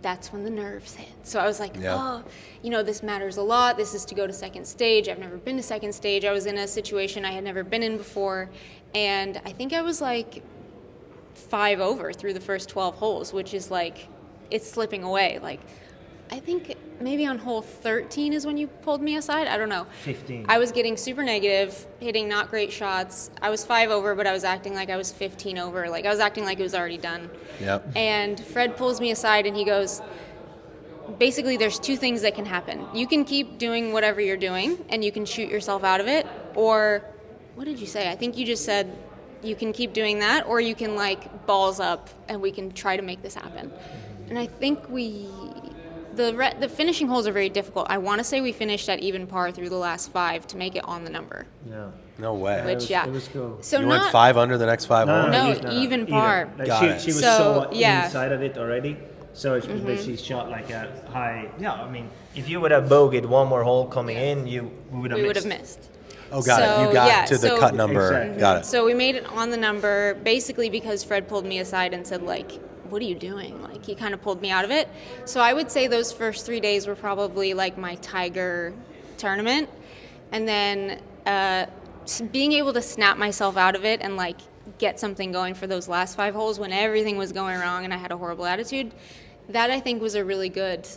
that's when the nerves hit. So I was like, this matters a lot. This is to go to second stage. I've never been to second stage. I was in a situation I had never been in before, and I think I was like 5 over through the first 12 holes, which is like, it's slipping away. Like, I think maybe on hole 13 is when you pulled me aside. I don't know. 15. I was getting super negative, hitting not great shots. I was 5 over, but I was acting like I was 15 over. Like, I was acting like it was already done. Yep. And Fred pulls me aside and he goes, basically, there's 2 things that can happen. You can keep doing whatever you're doing and you can shoot yourself out of it. Or, what did you say? I think you just said you can keep doing that, or you can like balls up and we can try to make this happen. And I think the finishing holes are very difficult. I want to say we finished at even par through the last 5 to make it on the number. Yeah. No way. Which, It was cool. So You not went 5 under the next 5 holes? No, even par. Like Got she it. was So, so yeah. inside of it already. So it's that she shot like a high. Yeah, I mean, if you would have bogeyed one more hole coming in, we would have we missed. would have missed. Oh, got it. So, You got yeah, to the so- cut number. Exactly. Got it. So we made it on the number basically because Fred pulled me aside and said, like, what are you doing? Like, he kind of pulled me out of it. So I would say those first 3 days were probably like my Tiger tournament. And then being able to snap myself out of it and like get something going for those last 5 holes when everything was going wrong and I had a horrible attitude, that I think was a really good,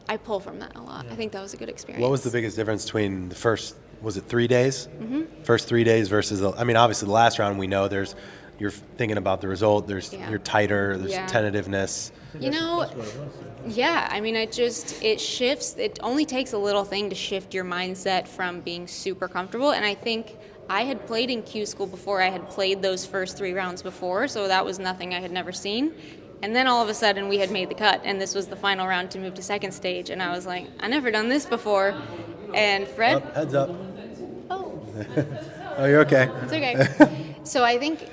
I pull from that a lot. I think that was a good experience. What was the biggest difference between the first, was it 3 days? Mm-hmm. First 3 days versus, I mean, obviously the last round we know you're thinking about the result, you're tighter, there's Yeah. tentativeness. You know, yeah, I mean, it shifts. It only takes a little thing to shift your mindset from being super comfortable. And I think I had played in Q school before. I had played those first 3 rounds before, so that was nothing I had never seen. And then all of a sudden we had made the cut, and this was the final round to move to second stage. And I was like, I never done this before. And Fred, Heads up. oh, Oh, you're okay. it's okay. So I think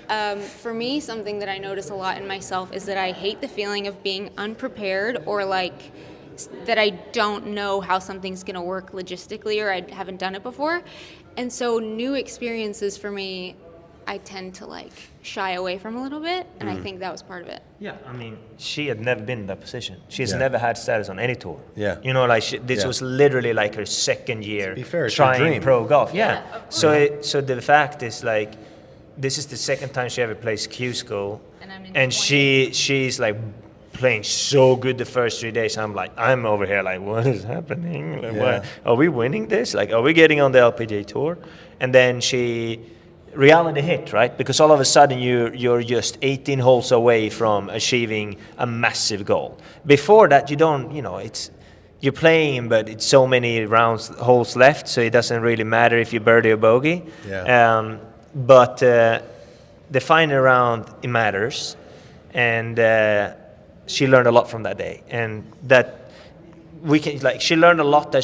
for me, something that I notice a lot in myself is that I hate the feeling of being unprepared or like that I don't know how something's going to work logistically or I haven't done it before. And so new experiences for me, I tend to like shy away from a little bit. And I think that was part of it. Yeah, I mean, she had never been in that position. She's Yeah. never had status on any tour. Yeah. You know, like this Yeah. was literally like her second year be fair, it's her trying dream. pro golf. Yeah. Yeah, of So the fact is like, this is the second time she ever plays Q school, And I'm in and 20. she's like playing so good the first 3 days. I'm over here like, what is happening? Like, Yeah. what, are we winning this? Like, are we getting on the LPGA tour? And then reality hit, right? Because all of a sudden you're just 18 holes away from achieving a massive goal. Before that, you don't, you're playing, but it's so many holes left, so it doesn't really matter if you birdie or bogey. Yeah. But the final round, it matters, and she learned a lot from that day, and that she learned a lot that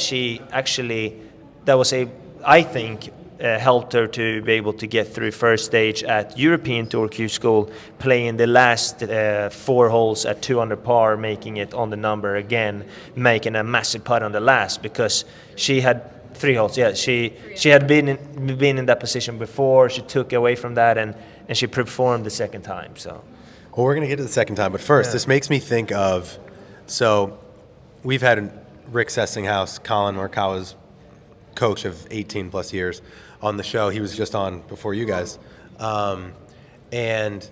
I think helped her to be able to get through first stage at European Tour Q School, playing the last 4 holes at 2 under par, making it on the number again, making a massive putt on the last because she had 3 holes. Yeah, she had been in that position before. She took away from that and she performed the second time. So, Well, we're going to get to the second time, but first, this makes me think of, so we've had Rick Sessinghouse, Colin Morikawa's coach of 18 plus years, on the show. He was just on before you guys. And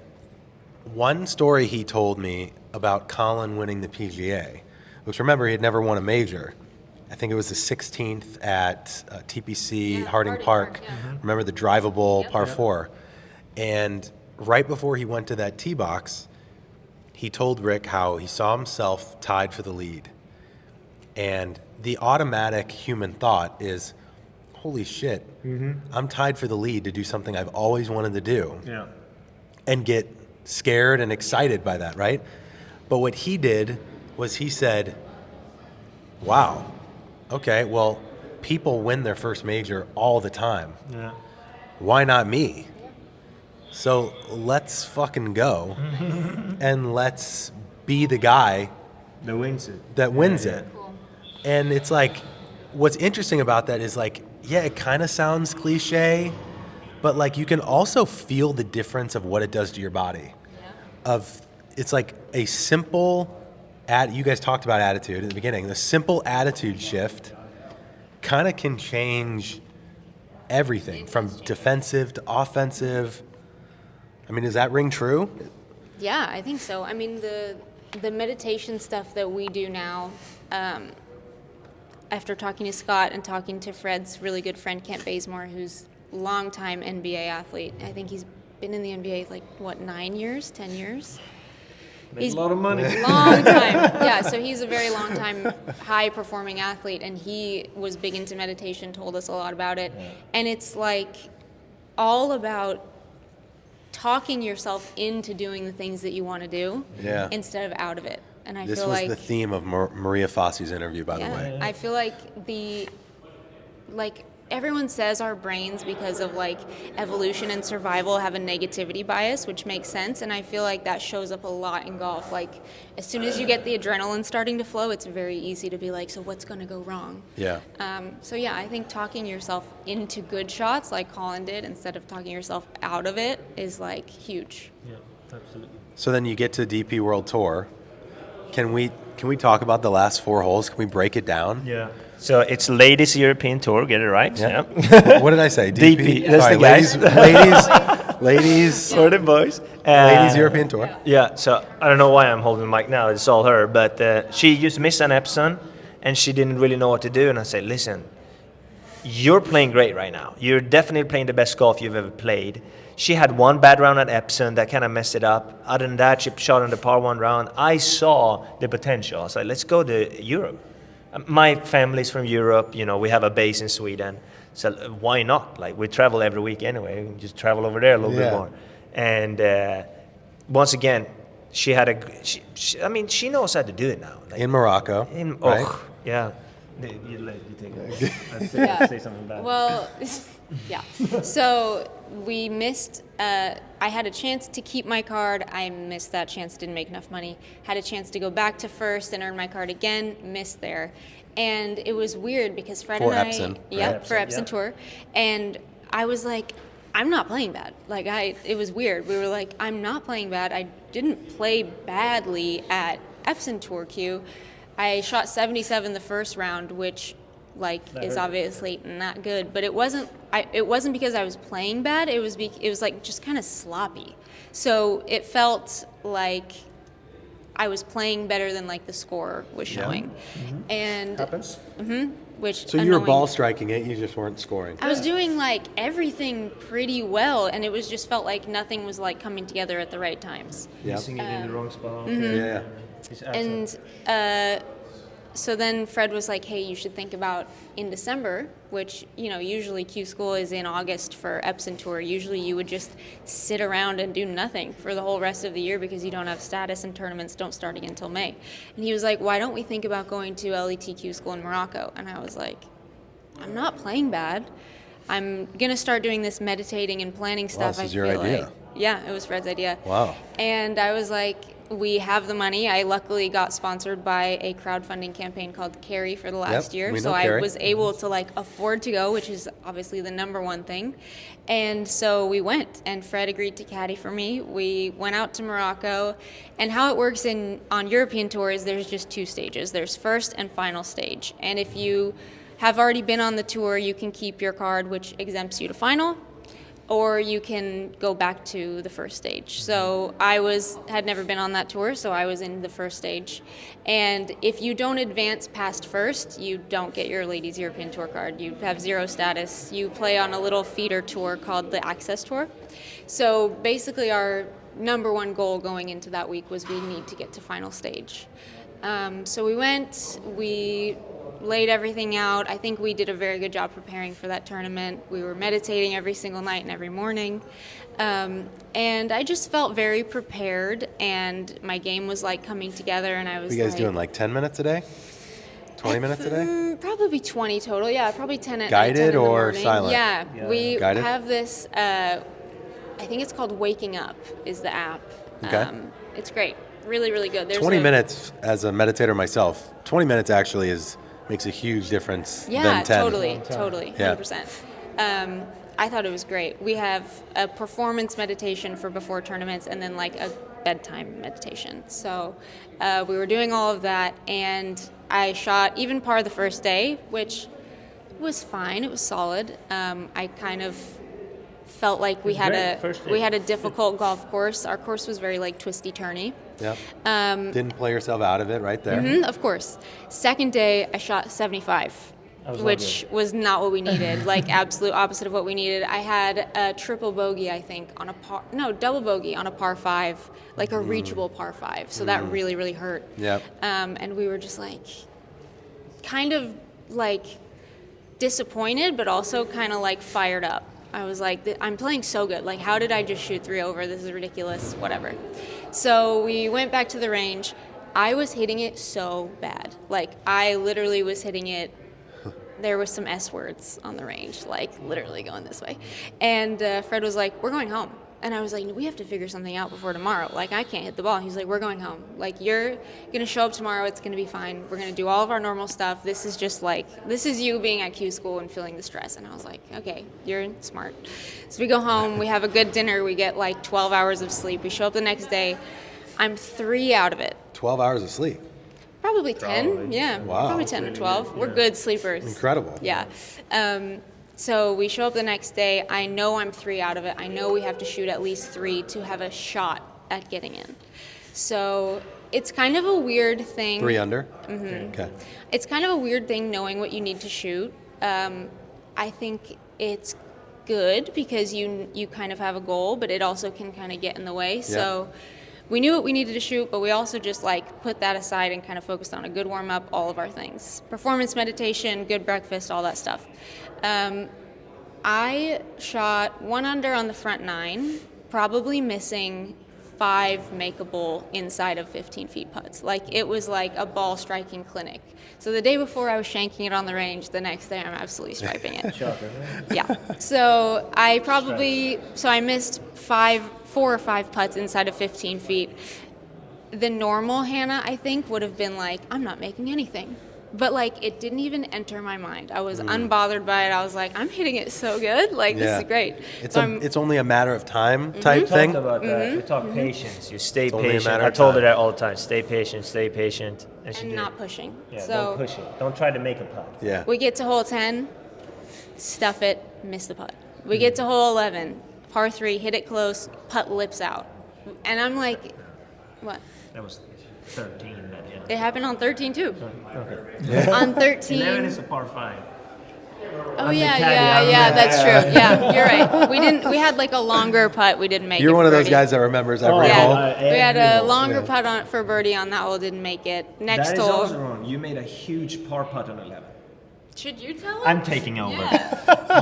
one story he told me about Colin winning the PGA, which remember he had never won a major. I think it was the 16th at TPC Yeah, Harding Harding Park. Park, yeah. Remember the drivable Yep. par 4. And right before he went to that tee box, he told Rick how he saw himself tied for the lead. And the automatic human thought is, holy shit, I'm tied for the lead to do something I've always wanted to do. yeah. And get scared and excited by that, right? But what he did was he said, wow, okay, well, people win their first major all the time. Yeah. Why not me? So let's fucking go and let's be the guy The wins it. that wins it. Cool. And it's like, what's interesting about that is like, yeah, it kind of sounds cliche, but like you can also feel the difference of what it does to your body. Yeah. It's like a simple, you guys talked about attitude at the beginning. The simple attitude shift kind of can change everything from defensive to offensive. I mean, does that ring true? Yeah, I think so. I mean, the meditation stuff that we do now, after talking to Scott and talking to Fred's really good friend Kent Bazemore, who's a longtime NBA athlete. I think he's been in the NBA like what, 9 years, 10 years. Made a lot of money. Long time. Yeah, so he's a very long time high performing athlete, and he was big into meditation, told us a lot about it. Yeah. And it's like all about talking yourself into doing the things that you want to do Yeah. instead of out of it. And I This feel was like the theme of Maria Fossi's interview, by the way. I feel like everyone says our brains, because of like evolution and survival, have a negativity bias, which makes sense. And I feel like that shows up a lot in golf. Like as soon as you get the adrenaline starting to flow, it's very easy to be like, so what's going to go wrong? Yeah. So yeah, I think talking yourself into good shots like Colin did instead of talking yourself out of it is like huge. Yeah, absolutely. So then you get to DP World Tour. Can we talk about the last 4 holes? Can we break it down? Yeah. So it's Ladies European Tour, get it right? Yeah. What did I say? DP, that's Sorry, the guys. ladies, For the boys. ladies European Tour. Yeah, so I don't know why I'm holding the mic now. It's all her. But she just missed an Epson, and she didn't really know what to do. And I said, listen, you're playing great right now. You're definitely playing the best golf you've ever played. She had one bad round at Epson that kind of messed it up. Other than that, she shot on the par 1 round. I saw the potential. I was like, let's go to Europe. My family's from Europe. You know, we have a base in Sweden. So why not? Like, we travel every week anyway. We can just travel over there a little bit more. And once again, she had I mean, she knows how to do it now. Like, In Morocco, right? Yeah. You take it. Yeah. Say something bad. Well, yeah. So we missed. I had a chance to keep my card. I missed that chance. Didn't make enough money. Had a chance to go back to first and earn my card again. Missed there, and it was weird because Fred For and Epson, I, yeah, right? for Epson Yeah. Tour, and I was like, I'm not playing bad. Like it was weird. We were like, I'm not playing bad. I didn't play badly at Epson Tour Q. I shot 77 the first round, which is obviously not good, but it wasn't because I was playing bad. It was like just kind of sloppy. So it felt like I was playing better than like the score was showing. And Happens. which So you were annoying. ball striking it, you just weren't scoring. I was doing like everything pretty well, and it was just felt like nothing was like coming together at the right times. Yeah. Missing it in the wrong spot. Yeah. It's awesome. And so then Fred was like, hey, you should think about in December, which, you know, usually Q School is in August for Epson Tour. Usually you would just sit around and do nothing for the whole rest of the year because you don't have status and tournaments don't start again until May. And he was like, why don't we think about going to LETQ School in Morocco? And I was like, I'm not playing bad. I'm going to start doing this meditating and planning stuff. this is your idea. Like. Yeah, it was Fred's idea. Wow. And I was like, we have the money. I luckily got sponsored by a crowdfunding campaign called Carry for the last year. we So know I Carry. was able to like afford to go, which is obviously the number one thing. And so we went, and Fred agreed to caddy for me. We went out to Morocco, and how it works on European tours, there's just 2 stages. There's first and final stage. And if you have already been on the tour, you can keep your card, which exempts you to final, or you can go back to the first stage. So I had never been on that tour, so I was in the first stage. And if you don't advance past first, you don't get your Ladies European Tour card. You have 0 status. You play on a little feeder tour called the Access Tour. So basically our number one goal going into that week was we need to get to final stage. So we went, we laid everything out. I think we did a very good job preparing for that tournament. We were meditating every single night and every morning. And I just felt very prepared, and my game was like coming together, and I was What are you guys like, doing, like 10 minutes a day? 20 minutes a day? Probably 20 total. Yeah, probably 10 at night, Guided 10 in the or morning. silent? Yeah, we Guided? have this, I think it's called Waking Up is the app. Okay. It's great. Really, really good. There's 20 minutes as a meditator myself, 20 minutes actually makes a huge difference Yeah, than 10. totally, Yeah. 100%. I thought it was great. We have a performance meditation for before tournaments and then like a bedtime meditation. So we were doing all of that, and I shot even par the first day, which was fine. It was solid. I kind of felt like we had First day. a difficult golf course. Our course was very like twisty turny. Yep. Didn't play yourself out of it right there. Of course. Second day, I shot 75, which was not what we needed. Like absolute opposite of what we needed. I had a triple bogey, I think, on a double bogey on a par 5, like a reachable par 5. So that really, really hurt. Yep. And we were just like, kind of like disappointed, but also kind of like fired up. I was like, I'm playing so good. Like, how did I just shoot 3 over? This is ridiculous. Whatever. So we went back to the range. I was hitting it so bad. Like, I literally was hitting it. There was some S words on the range, like literally going this way. And Fred was like, we're going home. And I was like, we have to figure something out before tomorrow. Like, I can't hit the ball. He's like, we're going home. Like, you're going to show up tomorrow. It's going to be fine. We're going to do all of our normal stuff. This is just like, this is you being at Q school and feeling the stress. And I was like, okay, you're smart. So we go home. We have a good dinner. We get like 12 hours of sleep. We show up the next day. I'm 3 out of it. 12 hours of sleep. Probably 10. Probably. Yeah. Wow. Probably 10 or 12. We're good sleepers. Incredible. Yeah. So we show up the next day. I know I'm 3 out of it. I know we have to shoot at least 3 to have a shot at getting in. So it's kind of a weird thing. 3 under? Okay. It's kind of a weird thing knowing what you need to shoot. I think it's good because you kind of have a goal, but it also can kind of get in the way. So we knew what we needed to shoot, but we also just like put that aside and kind of focused on a good warm up, all of our things. Performance meditation, good breakfast, all that stuff. I shot 1 under on the front 9, probably missing 5 makeable inside of 15 feet putts. Like, it was like a ball striking clinic. So the day before I was shanking it on the range, the next day I'm absolutely striping it. Yeah. So I missed 4 or 5 putts inside of 15 feet. The normal Hannah, I think, would have been like, I'm not making anything. But like, it didn't even enter my mind. I was unbothered by it. I was like, I'm hitting it so good. Like, this is great. It's only a matter of time type thing. We talked about that. We talk patience. You stay only a patient. matter I of told her time. that all the time. Stay patient, stay patient. And she and did. not pushing. Yeah, So don't push it. Don't try to make a putt. Yeah. we get to hole 10, stuff it, miss the putt. We get to hole 11, par 3, hit it close, putt lips out. And I'm like, what? That was 13. But yeah. It happened on 13 too. Okay. On 11 is 13. a par 5. Oh the yeah, caddy, yeah, that's true. Yeah, you're right. We had like a longer putt. We didn't make it. You're one of those birdie. guys that remembers every Yeah, hole. we had a longer Yeah. putt on for birdie on that hole. Didn't make it. Next That is hole. also wrong. You made a huge par putt on 11. Should you tell him? I'm taking over. Yeah.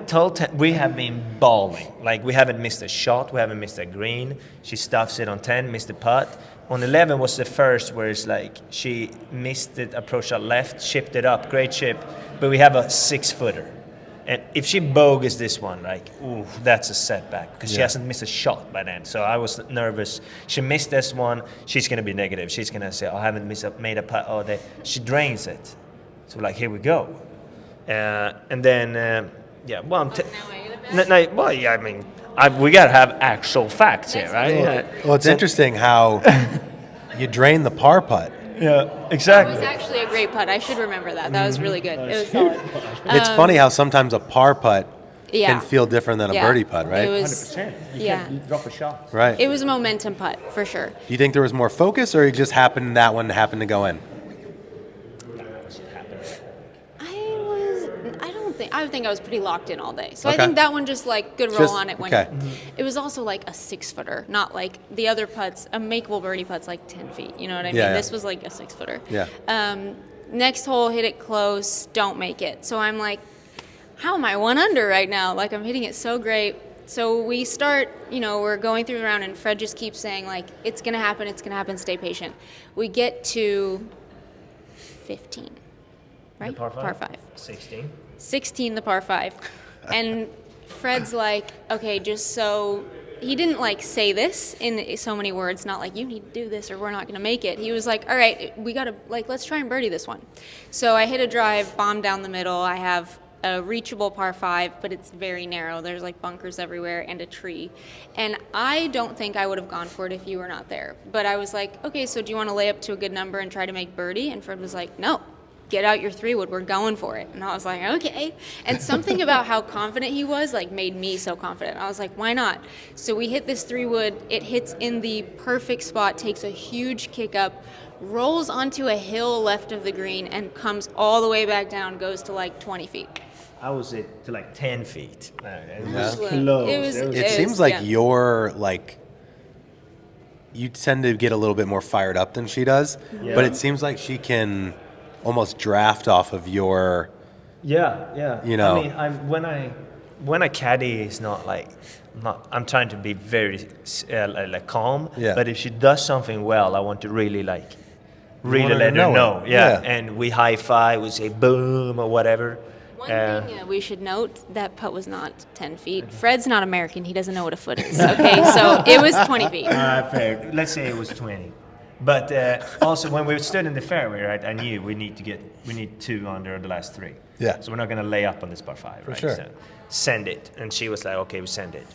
Total 10, we have been balling. Like, we haven't missed a shot, we haven't missed a green. She stuffs it on 10, missed the putt. On 11 was the first where it's like she missed it, approach shot left, chipped it up, great chip, but we have a 6-footer. And if she bogeys this one, like, ooh, that's a setback because she hasn't missed a shot by then. So I was nervous. She missed this one, she's gonna be negative. She's gonna say, I haven't made a putt all day. She drains it. So like, here we go. And then, well, I'm well, yeah, I mean, we gotta have actual facts here, right? Well, it's interesting how you drain the par putt. Yeah, It was exactly. actually a great putt. I should remember that. That was really good. It was solid. It's funny how sometimes a par putt Yeah. can feel different than a Yeah. birdie putt, right? It was. 100%. You Yeah. can't drop a shot. Right. It was a momentum putt for sure. Do you think there was more focus, or you just happened that one happened to go in? I think I was pretty locked in all day. So Okay. I think that one just like good roll Just- on it went. okay. It was also like a 6-footer, not like the other putts. A makeable birdie putt's like 10 feet. You know what I mean? Yeah, yeah. This was like a 6-footer. Yeah. Next hole, hit it close, don't make it. So I'm like, how am I 1 under right now? Like, I'm hitting it so great. So we start, we're going through the round, and Fred just keeps saying, like, it's going to happen, stay patient. We get to 15, right? Par 5? Par 5. 16. 16, the par 5. And Fred's like, okay, just so he didn't like say this in so many words, not like you need to do this or we're not going to make it. He was like, all right, we got to let's try and birdie this one. So I hit a drive, bomb down the middle. I have a reachable par 5, but it's very narrow. There's like bunkers everywhere and a tree. And I don't think I would have gone for it if you were not there. But I was like, okay, so do you want to lay up to a good number and try to make birdie? And Fred was like, no. get out your 3-wood, we're going for it. And I was like, okay. And something about how confident he was like made me so confident. I was like, why not? So we hit this 3-wood, it hits in the perfect spot, takes a huge kick up, rolls onto a hill left of the green and comes all the way back down, goes to like 20 feet. I was at to like 10 feet. It Yeah. was close. It seems like yeah. you're like, you tend to get a little bit more fired up than she does, Yeah. but it seems like she can almost draft off of your, Yeah. You know. I mean, when I caddy, it's not like, I'm trying to be very like calm. Yeah. But if she does something well, I want to really like, really want her let to her know know. it. Yeah. Yeah. And we high five, we say boom or whatever. One thing we should note, that putt was not 10 feet. Fred's not American. He doesn't know what a foot is. Okay, so it was 20 feet. Fair. Let's say it was 20. But also, when we stood in the fairway, right, I knew we need 2 under the last 3. Yeah. So we're not going to lay up on this par 5, right? sure. So send it. And she was like, okay, we send it.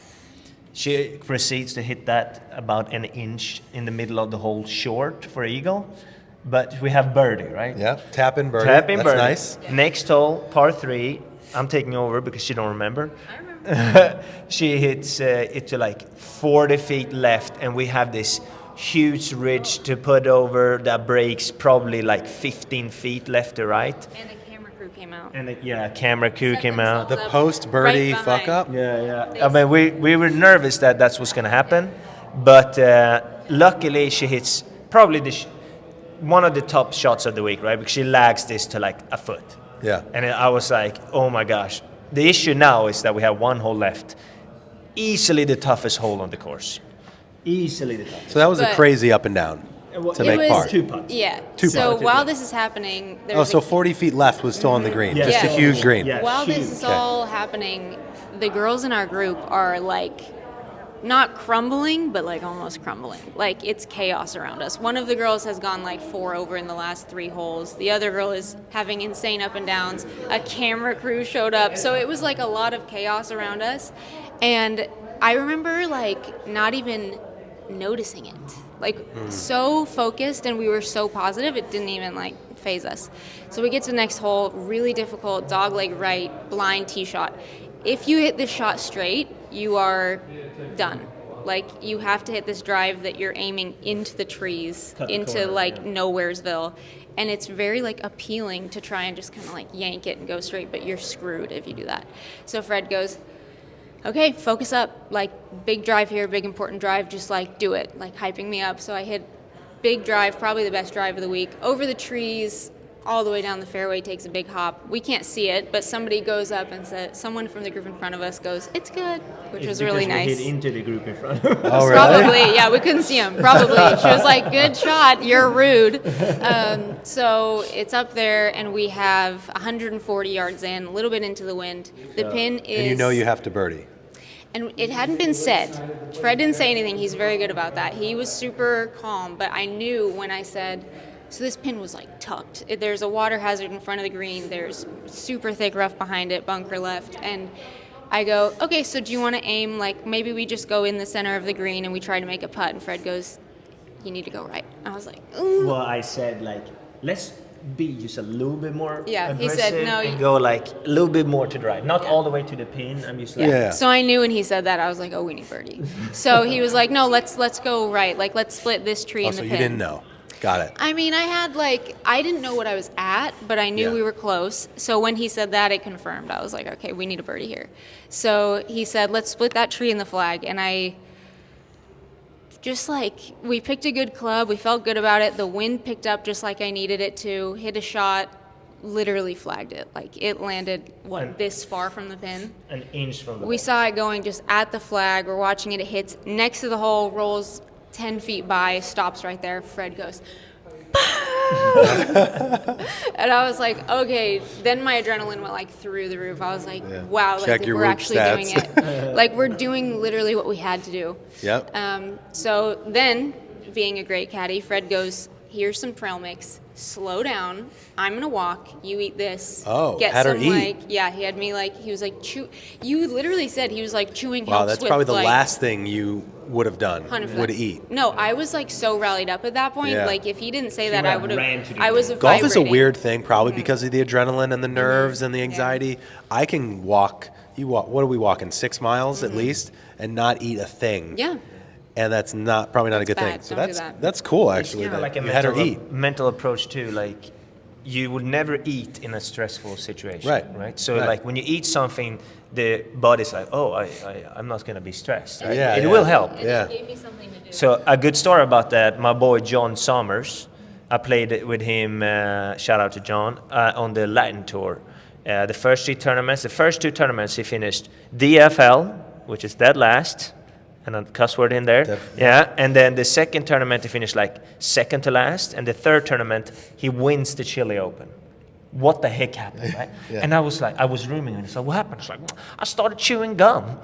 She proceeds to hit that about an inch in the middle of the hole short for eagle. But we have birdie, right? yeah, tap in birdie. Tap in That's birdie. nice. Next hole, par 3. I'm taking over because she don't remember. I remember. She hits it to like 40 feet left, and we have this huge ridge to put over that breaks probably like 15 feet left to right. And the camera crew came out. And a camera crew Set came out. themselves The up post birdie right fuck behind. up. Yeah. I mean, we were nervous that that's what's going to happen, but luckily she hits probably one of the top shots of the week, right? Because she lags this to like a foot. Yeah. And I was like, oh my gosh. The issue now is that we have 1 hole left. Easily the toughest hole on the course. Easily the toughest. So that was a But- crazy up and down to It make was, par. 2 putts. Yeah. Two so putts. while this is happening, Oh, there's so a 40 feet left was still on the green. Yeah. Just a Yeah. huge green. Yeah. While this huge. is all happening, the girls in our group are like not crumbling, but like almost crumbling. Like it's chaos around us. One of the girls has gone like 4 over in the last 3 holes. The other girl is having insane up and downs. A camera crew showed up. So it was like a lot of chaos around us. And I remember like not even noticing it. Like so focused, and we were so positive it didn't even like phase us. So we get to the next hole, really difficult, dog leg right, blind tee shot. If you hit this shot straight, you are done. Like you have to hit this drive that you're aiming into the trees, Cut the into corner, like yeah. Nowheresville, and it's very like appealing to try and just kind of like yank it and go straight, but you're screwed if you do that. So Fred goes, okay, focus up, like big drive here, big important drive, just like do it, like hyping me up. So I hit big drive, probably the best drive of the week, over the trees, all the way down the fairway, takes a big hop. We can't see it, but somebody goes up and says, someone from the group in front of us goes, it's good, which was really We nice. hit into the group in front of us. Oh, really? Probably, yeah, we couldn't see him. Probably. She was like, good shot, you're rude. So it's up there, and we have 140 yards in, a little bit into the wind. The pin is... And you know you have to birdie. And it hadn't been said. Fred didn't say anything. He's very good about that. He was super calm, but I knew when I said, so this pin was like tucked. There's a water hazard in front of the green. There's super thick rough behind it, bunker left. And I go, okay, so do you want to aim, like maybe we just go in the center of the green and we try to make a putt? And Fred goes, you need to go right. I was like, ooh. Well, I said like, let's be just a little bit more Yeah, he aggressive said, no, and you- go like a little bit more to drive. Not all the way to the pin. I'm just like, Yeah. So I knew when he said that, I was like, oh, we need birdie. So he was like, no, let's go right. Like, let's split this tree Oh, in the so pin. you didn't know. Got it. I mean, I didn't know what I was at, but I knew Yeah. we were close. So when he said that, it confirmed. I was like, okay, we need a birdie here. So he said, let's split that tree in the flag. And I just like, we picked a good club. We felt good about it. The wind picked up just like I needed it to. Hit a shot, literally flagged it. Like it landed, this far from the pin. an inch from the We ball. saw it going just at the flag. We're watching it. It hits next to the hole, rolls 10 feet by, stops right there. Fred goes, and I was like, okay. Then my adrenaline went like through the roof. I was like, Yeah. wow, Check like your we're root actually stats. doing it. Like we're doing literally what we had to do. Yep. So then, being a great caddy, Fred goes, here's some trail mix. slow down. I'm gonna walk. You eat this. Oh, get had her some eat. like yeah. He had me like he was like chew. You literally said he was like chewing. Wow, helps that's with, probably the like, last thing you would have done. 100%. Would eat. No, I was like so rallied up at that point. Yeah. Like if he didn't say She that, would I have would have. ran to the I was gym. Golf is a vibrating. weird thing, probably because of the adrenaline and the nerves and the anxiety. I can walk. You walk. What are we walking? 6 miles at least, and not eat a thing. Yeah. And that's probably not a good thing. bad. So Don't do that's that. that's cool It's actually. kind of That like a you had her eat. mental approach too. Like you would never eat in a stressful situation, Right. right? So Right. like when you eat something, the body's like, oh, I'm not gonna be stressed. Right? Yeah, it yeah. will help. Yeah. Gave me something to do. So a good story about that. My boy John Summers, I played with him. Shout out to John on the Latin tour. The first two tournaments he finished DFL, which is dead last, and a cuss word in there. Yeah, and then the second tournament he finished like second to last, and the third tournament he wins the Chile Open. What the heck happened, right? Yeah. And I was rooming and I said, what happened? It's like, I started chewing gum.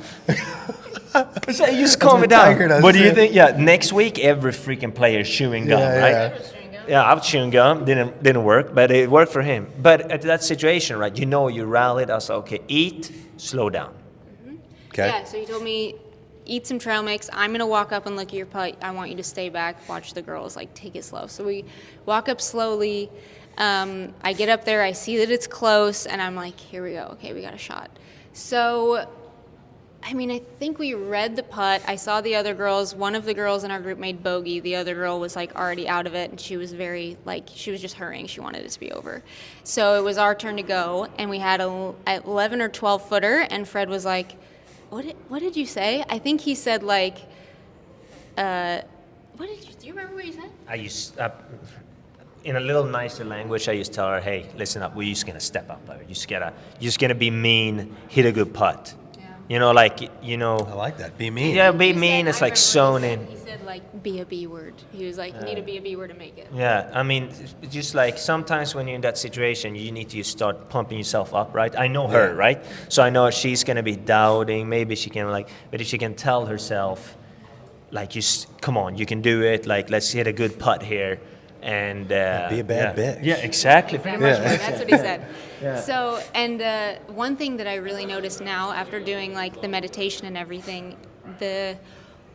I said, you just calm me down. Tiger does What do you too. think? Yeah, next week every freaking player is chewing gum, Yeah, right? yeah. Yeah, I was chewing gum. Didn't work, but it worked for him. But at that situation, right? You rallied. I said, okay, eat, slow down. Okay. Yeah, so he told me, eat some trail mix. I'm going to walk up and look at your putt. I want you to stay back, watch the girls, like take it slow. So we walk up slowly. I get up there, I see that it's close, and I'm like, here we go. Okay, we got a shot. So, I mean, I think we read the putt. I saw the other girls. One of the girls in our group made bogey. The other girl was like already out of it, and she was very, like, she was just hurrying. She wanted it to be over. So it was our turn to go, and we had a 11 or 12 footer, and Fred was like, what did you say? I think he said like, do you remember what you said? I used, in a little nicer language, I used to tell her, hey, listen up, we're just going to step up. You're just going to be mean, hit a good putt. Yeah. You know, like, I like that. Be mean. yeah, be He mean, said- it's I like remember sewn he in. said- He said like, be a B word. He was like, you need to be a B word to make it. Yeah, I mean, it's just like sometimes when you're in that situation, you need to start pumping yourself up, right? I know her, right? So I know she's gonna be doubting. Maybe she can but if she can tell herself, like, come on, you can do it. Like, let's hit a good putt here, and Be a bad bitch. Yeah, exactly. Pretty much. That's what he said. So, and one thing that I really noticed now after doing like the meditation and everything, the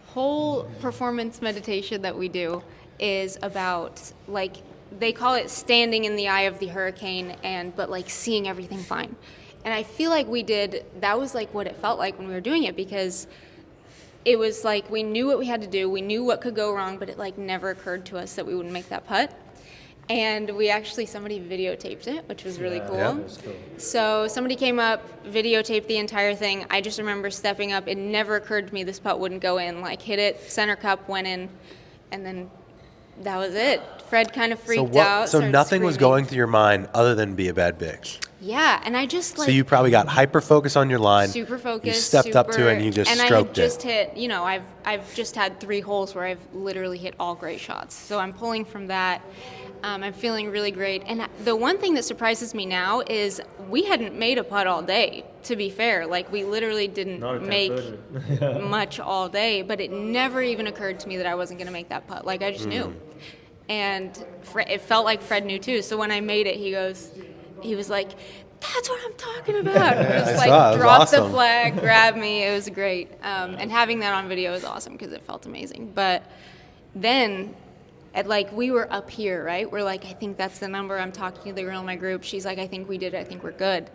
whole performance meditation that we do is about like, they call it standing in the eye of the hurricane but like seeing everything fine. And I feel like that was like what it felt like when we were doing it, because it was like we knew what we had to do, we knew what could go wrong, but it like never occurred to us that we wouldn't make that putt. And somebody videotaped it, which was really cool. Yeah. So somebody came up, videotaped the entire thing. I just remember stepping up. It never occurred to me this putt wouldn't go in. Like, hit it, center cup, went in, and then that was it. Fred kind of freaked out. So started nothing was screaming. going through your mind other than be a bad bitch. Yeah, and I just like So you probably got hyper focused on your line. super focused. You stepped up to it and you just and stroked I had just it. hit. I've just had 3 holes where I've literally hit all great shots. So I'm pulling from that. I'm feeling really great. And the one thing that surprises me now is we hadn't made a putt all day. To be fair, like we literally didn't make much all day. But it never even occurred to me that I wasn't going to make that putt. Like I just knew. And it felt like Fred knew too. So when I made it, he was like, "That's what I'm talking about." Just like saw it. It was dropped the awesome. flag, grabbed me. It was great. And having that on video was awesome because it felt amazing. But then, we were up here, right? We're like, I think that's the number. I'm talking to the girl in my group. She's like, I think we did it. I think we're good.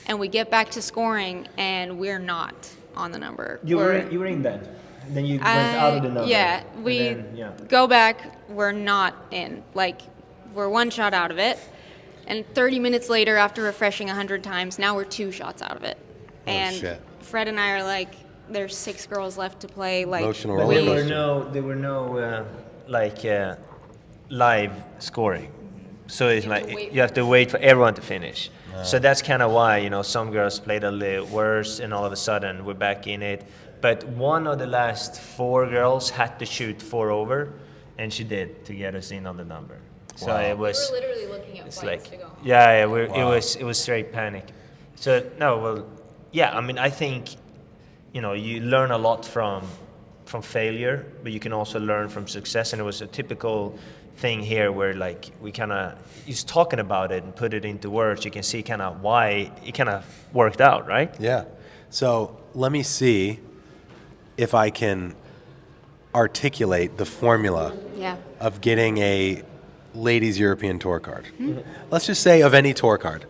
And we get back to scoring, and we're not on the number. You were in then. Then you went out of the number. Yeah, we go back. We're not in. Like, we're 1 shot out of it. And 30 minutes later, after refreshing 100 times, now we're 2 shots out of it. And shit. Fred and I are like, there's 6 girls left to play. Like, Emotional But roller there coaster. were no live scoring. So it's like wait you have to wait for everyone to finish. So that's kind of why some girls played a little worse, and all of a sudden we're back in it. But one of the last 4 girls had to shoot 4 over, and she did to get us in on the number. So Wow. it was. we were literally looking at It's flights like, to go home. yeah, Wow. it was straight panic. So no, well, yeah, I mean, I think, you learn a lot from failure, but you can also learn from success. And it was a typical thing here where like we kind of just talking about it and put it into words, you can see kind of why it kind of worked out, right? Yeah. So let me see if I can articulate the formula Yeah. of getting a ladies European tour card. Let's just say of any tour card.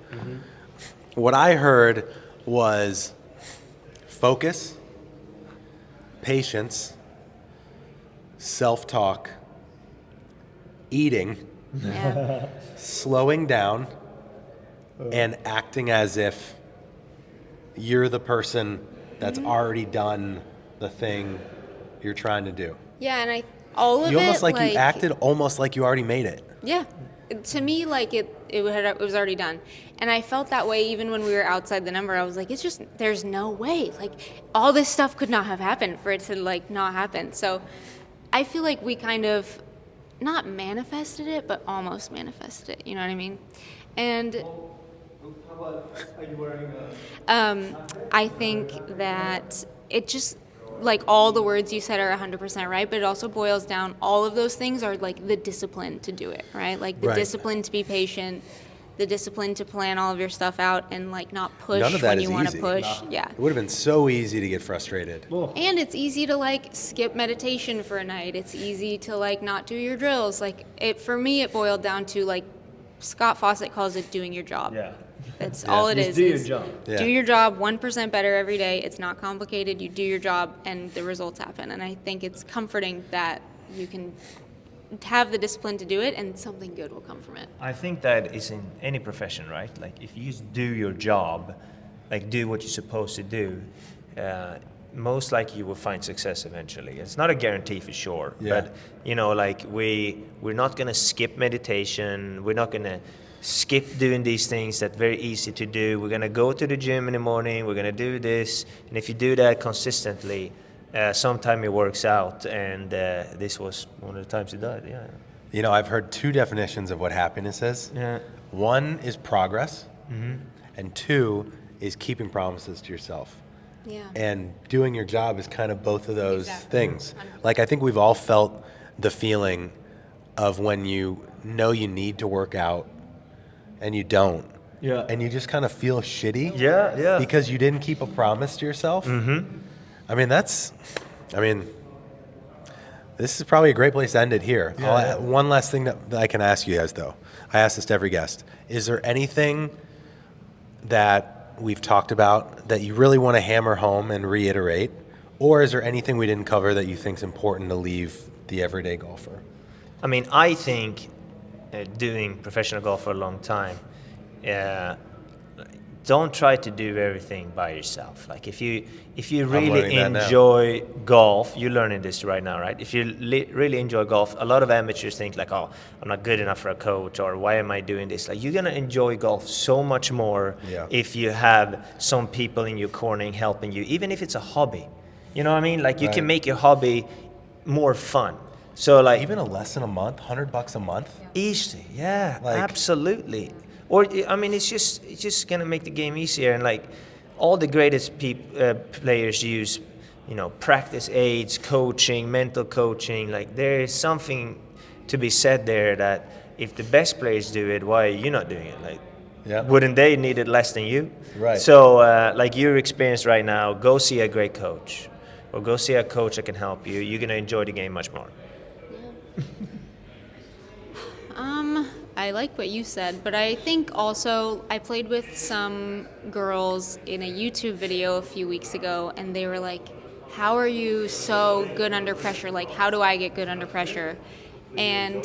What I heard was focus, patience, self-talk, eating, Yeah. slowing down, and acting as if you're the person that's already done the thing you're trying to do. Yeah, and all of You it, almost like you acted almost like you already made it. Yeah, to me, like it was already done, and I felt that way even when we were outside the number. I was like, it's just there's no way, like all this stuff could not have happened for it to like not happen. So I feel like we kind of not manifested it, but almost manifested it. You know what I mean? And I think that it just, like all the words you said are 100% right, but it also boils down, all of those things are like the discipline to do it, right? Like the Right. discipline to be patient, the discipline to plan all of your stuff out and like not push None of that when is you want to easy. push. Yeah. It would have been so easy to get frustrated. And it's easy to like skip meditation for a night. It's easy to like not do your drills. Like it, for me, it boiled down to like Scott Fawcett calls it doing your job. Yeah. That's all it Just is. do your is job. Yeah. Do your job 1% better every day. It's not complicated. You do your job and the results happen. And I think it's comforting that you can have the discipline to do it and something good will come from it. I think that is in any profession, right? Like if you just do your job, like do what you're supposed to do, most likely you will find success eventually. It's not a guarantee for sure, Yeah. but you know, like we're not gonna skip meditation. We're not gonna skip doing these things that very easy to do. We're gonna go to the gym in the morning. We're gonna do this, and if you do that consistently, sometime it works out. And this was one of the times it did. Yeah. You know, I've heard two definitions of what happiness is. Yeah. One is progress, and two is keeping promises to yourself. Yeah. And doing your job is kind of both of those Exactly. things. Like, I think we've all felt the feeling of when you know you need to work out and you don't. Yeah. And you just kind of feel shitty. Yeah, yeah. Because you didn't keep a promise to yourself. I mean, this is probably a great place to end it here. One last thing that I can ask you guys, though. I ask this to every guest. Is there anything that we've talked about that you really want to hammer home and reiterate? Or is there anything we didn't cover that you think is important to leave the everyday golfer? I mean, I think doing professional golf for a long time, don't try to do everything by yourself. Like if you really learning that now. enjoy golf, you're learning this right now, right? If you really enjoy golf, a lot of amateurs think like, oh, I'm not good enough for a coach, or why am I doing this? Like you're gonna enjoy golf so much more Yeah. if you have some people in your corner helping you, even if it's a hobby. You know what I mean? Like you can Right. make your hobby more fun. So like Even a lesson a month, $100 a month? easy, yeah, Like- absolutely. Or I mean, it's just gonna make the game easier. And like all the greatest players use, you know, practice aids, coaching, mental coaching. Like there is something to be said there that if the best players do it, why are you not doing it? Like, Yeah. wouldn't they need it less than you? Right. So like your experience right now, go see a great coach, or go see a coach that can help you. You're gonna enjoy the game much more. I like what you said, but I think also I played with some girls in a YouTube video a few weeks ago, and they were like, how are you so good under pressure? Like, how do I get good under pressure? And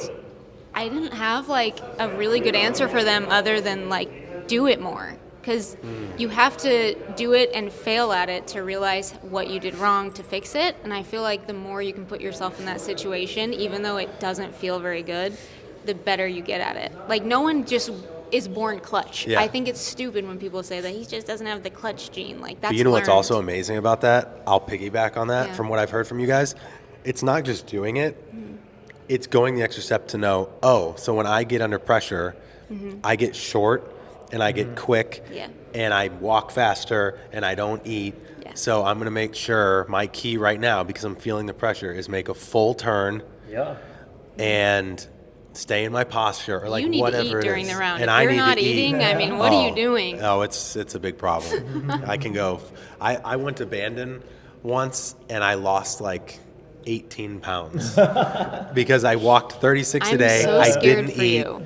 I didn't have like a really good answer for them other than like, do it more. Because you have to do it and fail at it to realize what you did wrong to fix it. And I feel like the more you can put yourself in that situation, even though it doesn't feel very good, the better you get at it. Like no one just is born clutch. Yeah. I think it's stupid when people say that he just doesn't have the clutch gene. Like that's But you know what's learned. also amazing about that? I'll piggyback on that Yeah. from what I've heard from you guys. It's not just doing it, it's going the extra step to know, oh, so when I get under pressure, I get short and I get quick Yeah. and I walk faster and I don't eat. Yeah. So I'm going to make sure my key right now, because I'm feeling the pressure, is make a full turn Yeah. and stay in my posture, or like you need whatever to eat it during is. the round. And If I you're need not to eat. eating, I mean, what are you doing? Oh, it's a big problem. I can go. I went to Bandon once and I lost like 18 pounds because I walked 36 a I'm day. so I scared didn't for eat, you.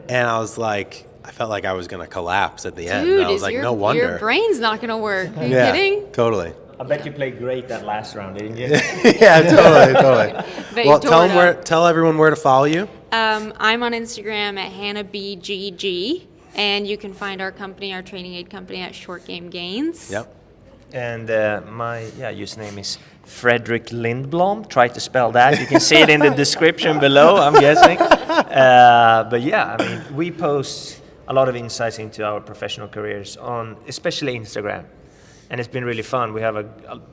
and I was like, I felt like I was gonna collapse at the end. Dude, And I was is like, your, no wonder. your brain's not going to work. Are you Yeah, kidding? totally. I bet you played great that last round, didn't you? Yeah, totally. Bet Well, you tore it up. tell everyone where to follow you. I'm on Instagram at HannahBGG, and you can find our company, our training aid company, at Short Game Gains. Yep. And my username is Fredrik Lindblom. Try to spell that. You can see it in the description below, I'm guessing. But yeah, I mean, we post a lot of insights into our professional careers on especially Instagram. And it's been really fun. We have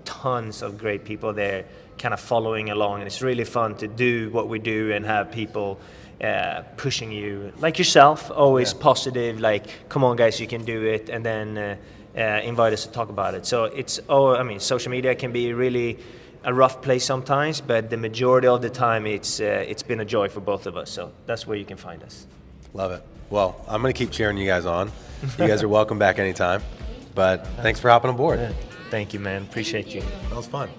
tons of great people there kind of following along. And it's really fun to do what we do and have people pushing you, like yourself, always positive, like, come on guys, you can do it. And then invite us to talk about it. So I mean, social media can be really a rough place sometimes, but the majority of the time it's been a joy for both of us. So that's where you can find us. Love it. Well, I'm going to keep cheering you guys on. You guys are welcome back anytime. But thanks for hopping aboard. Thank you, man. Appreciate you. That was fun.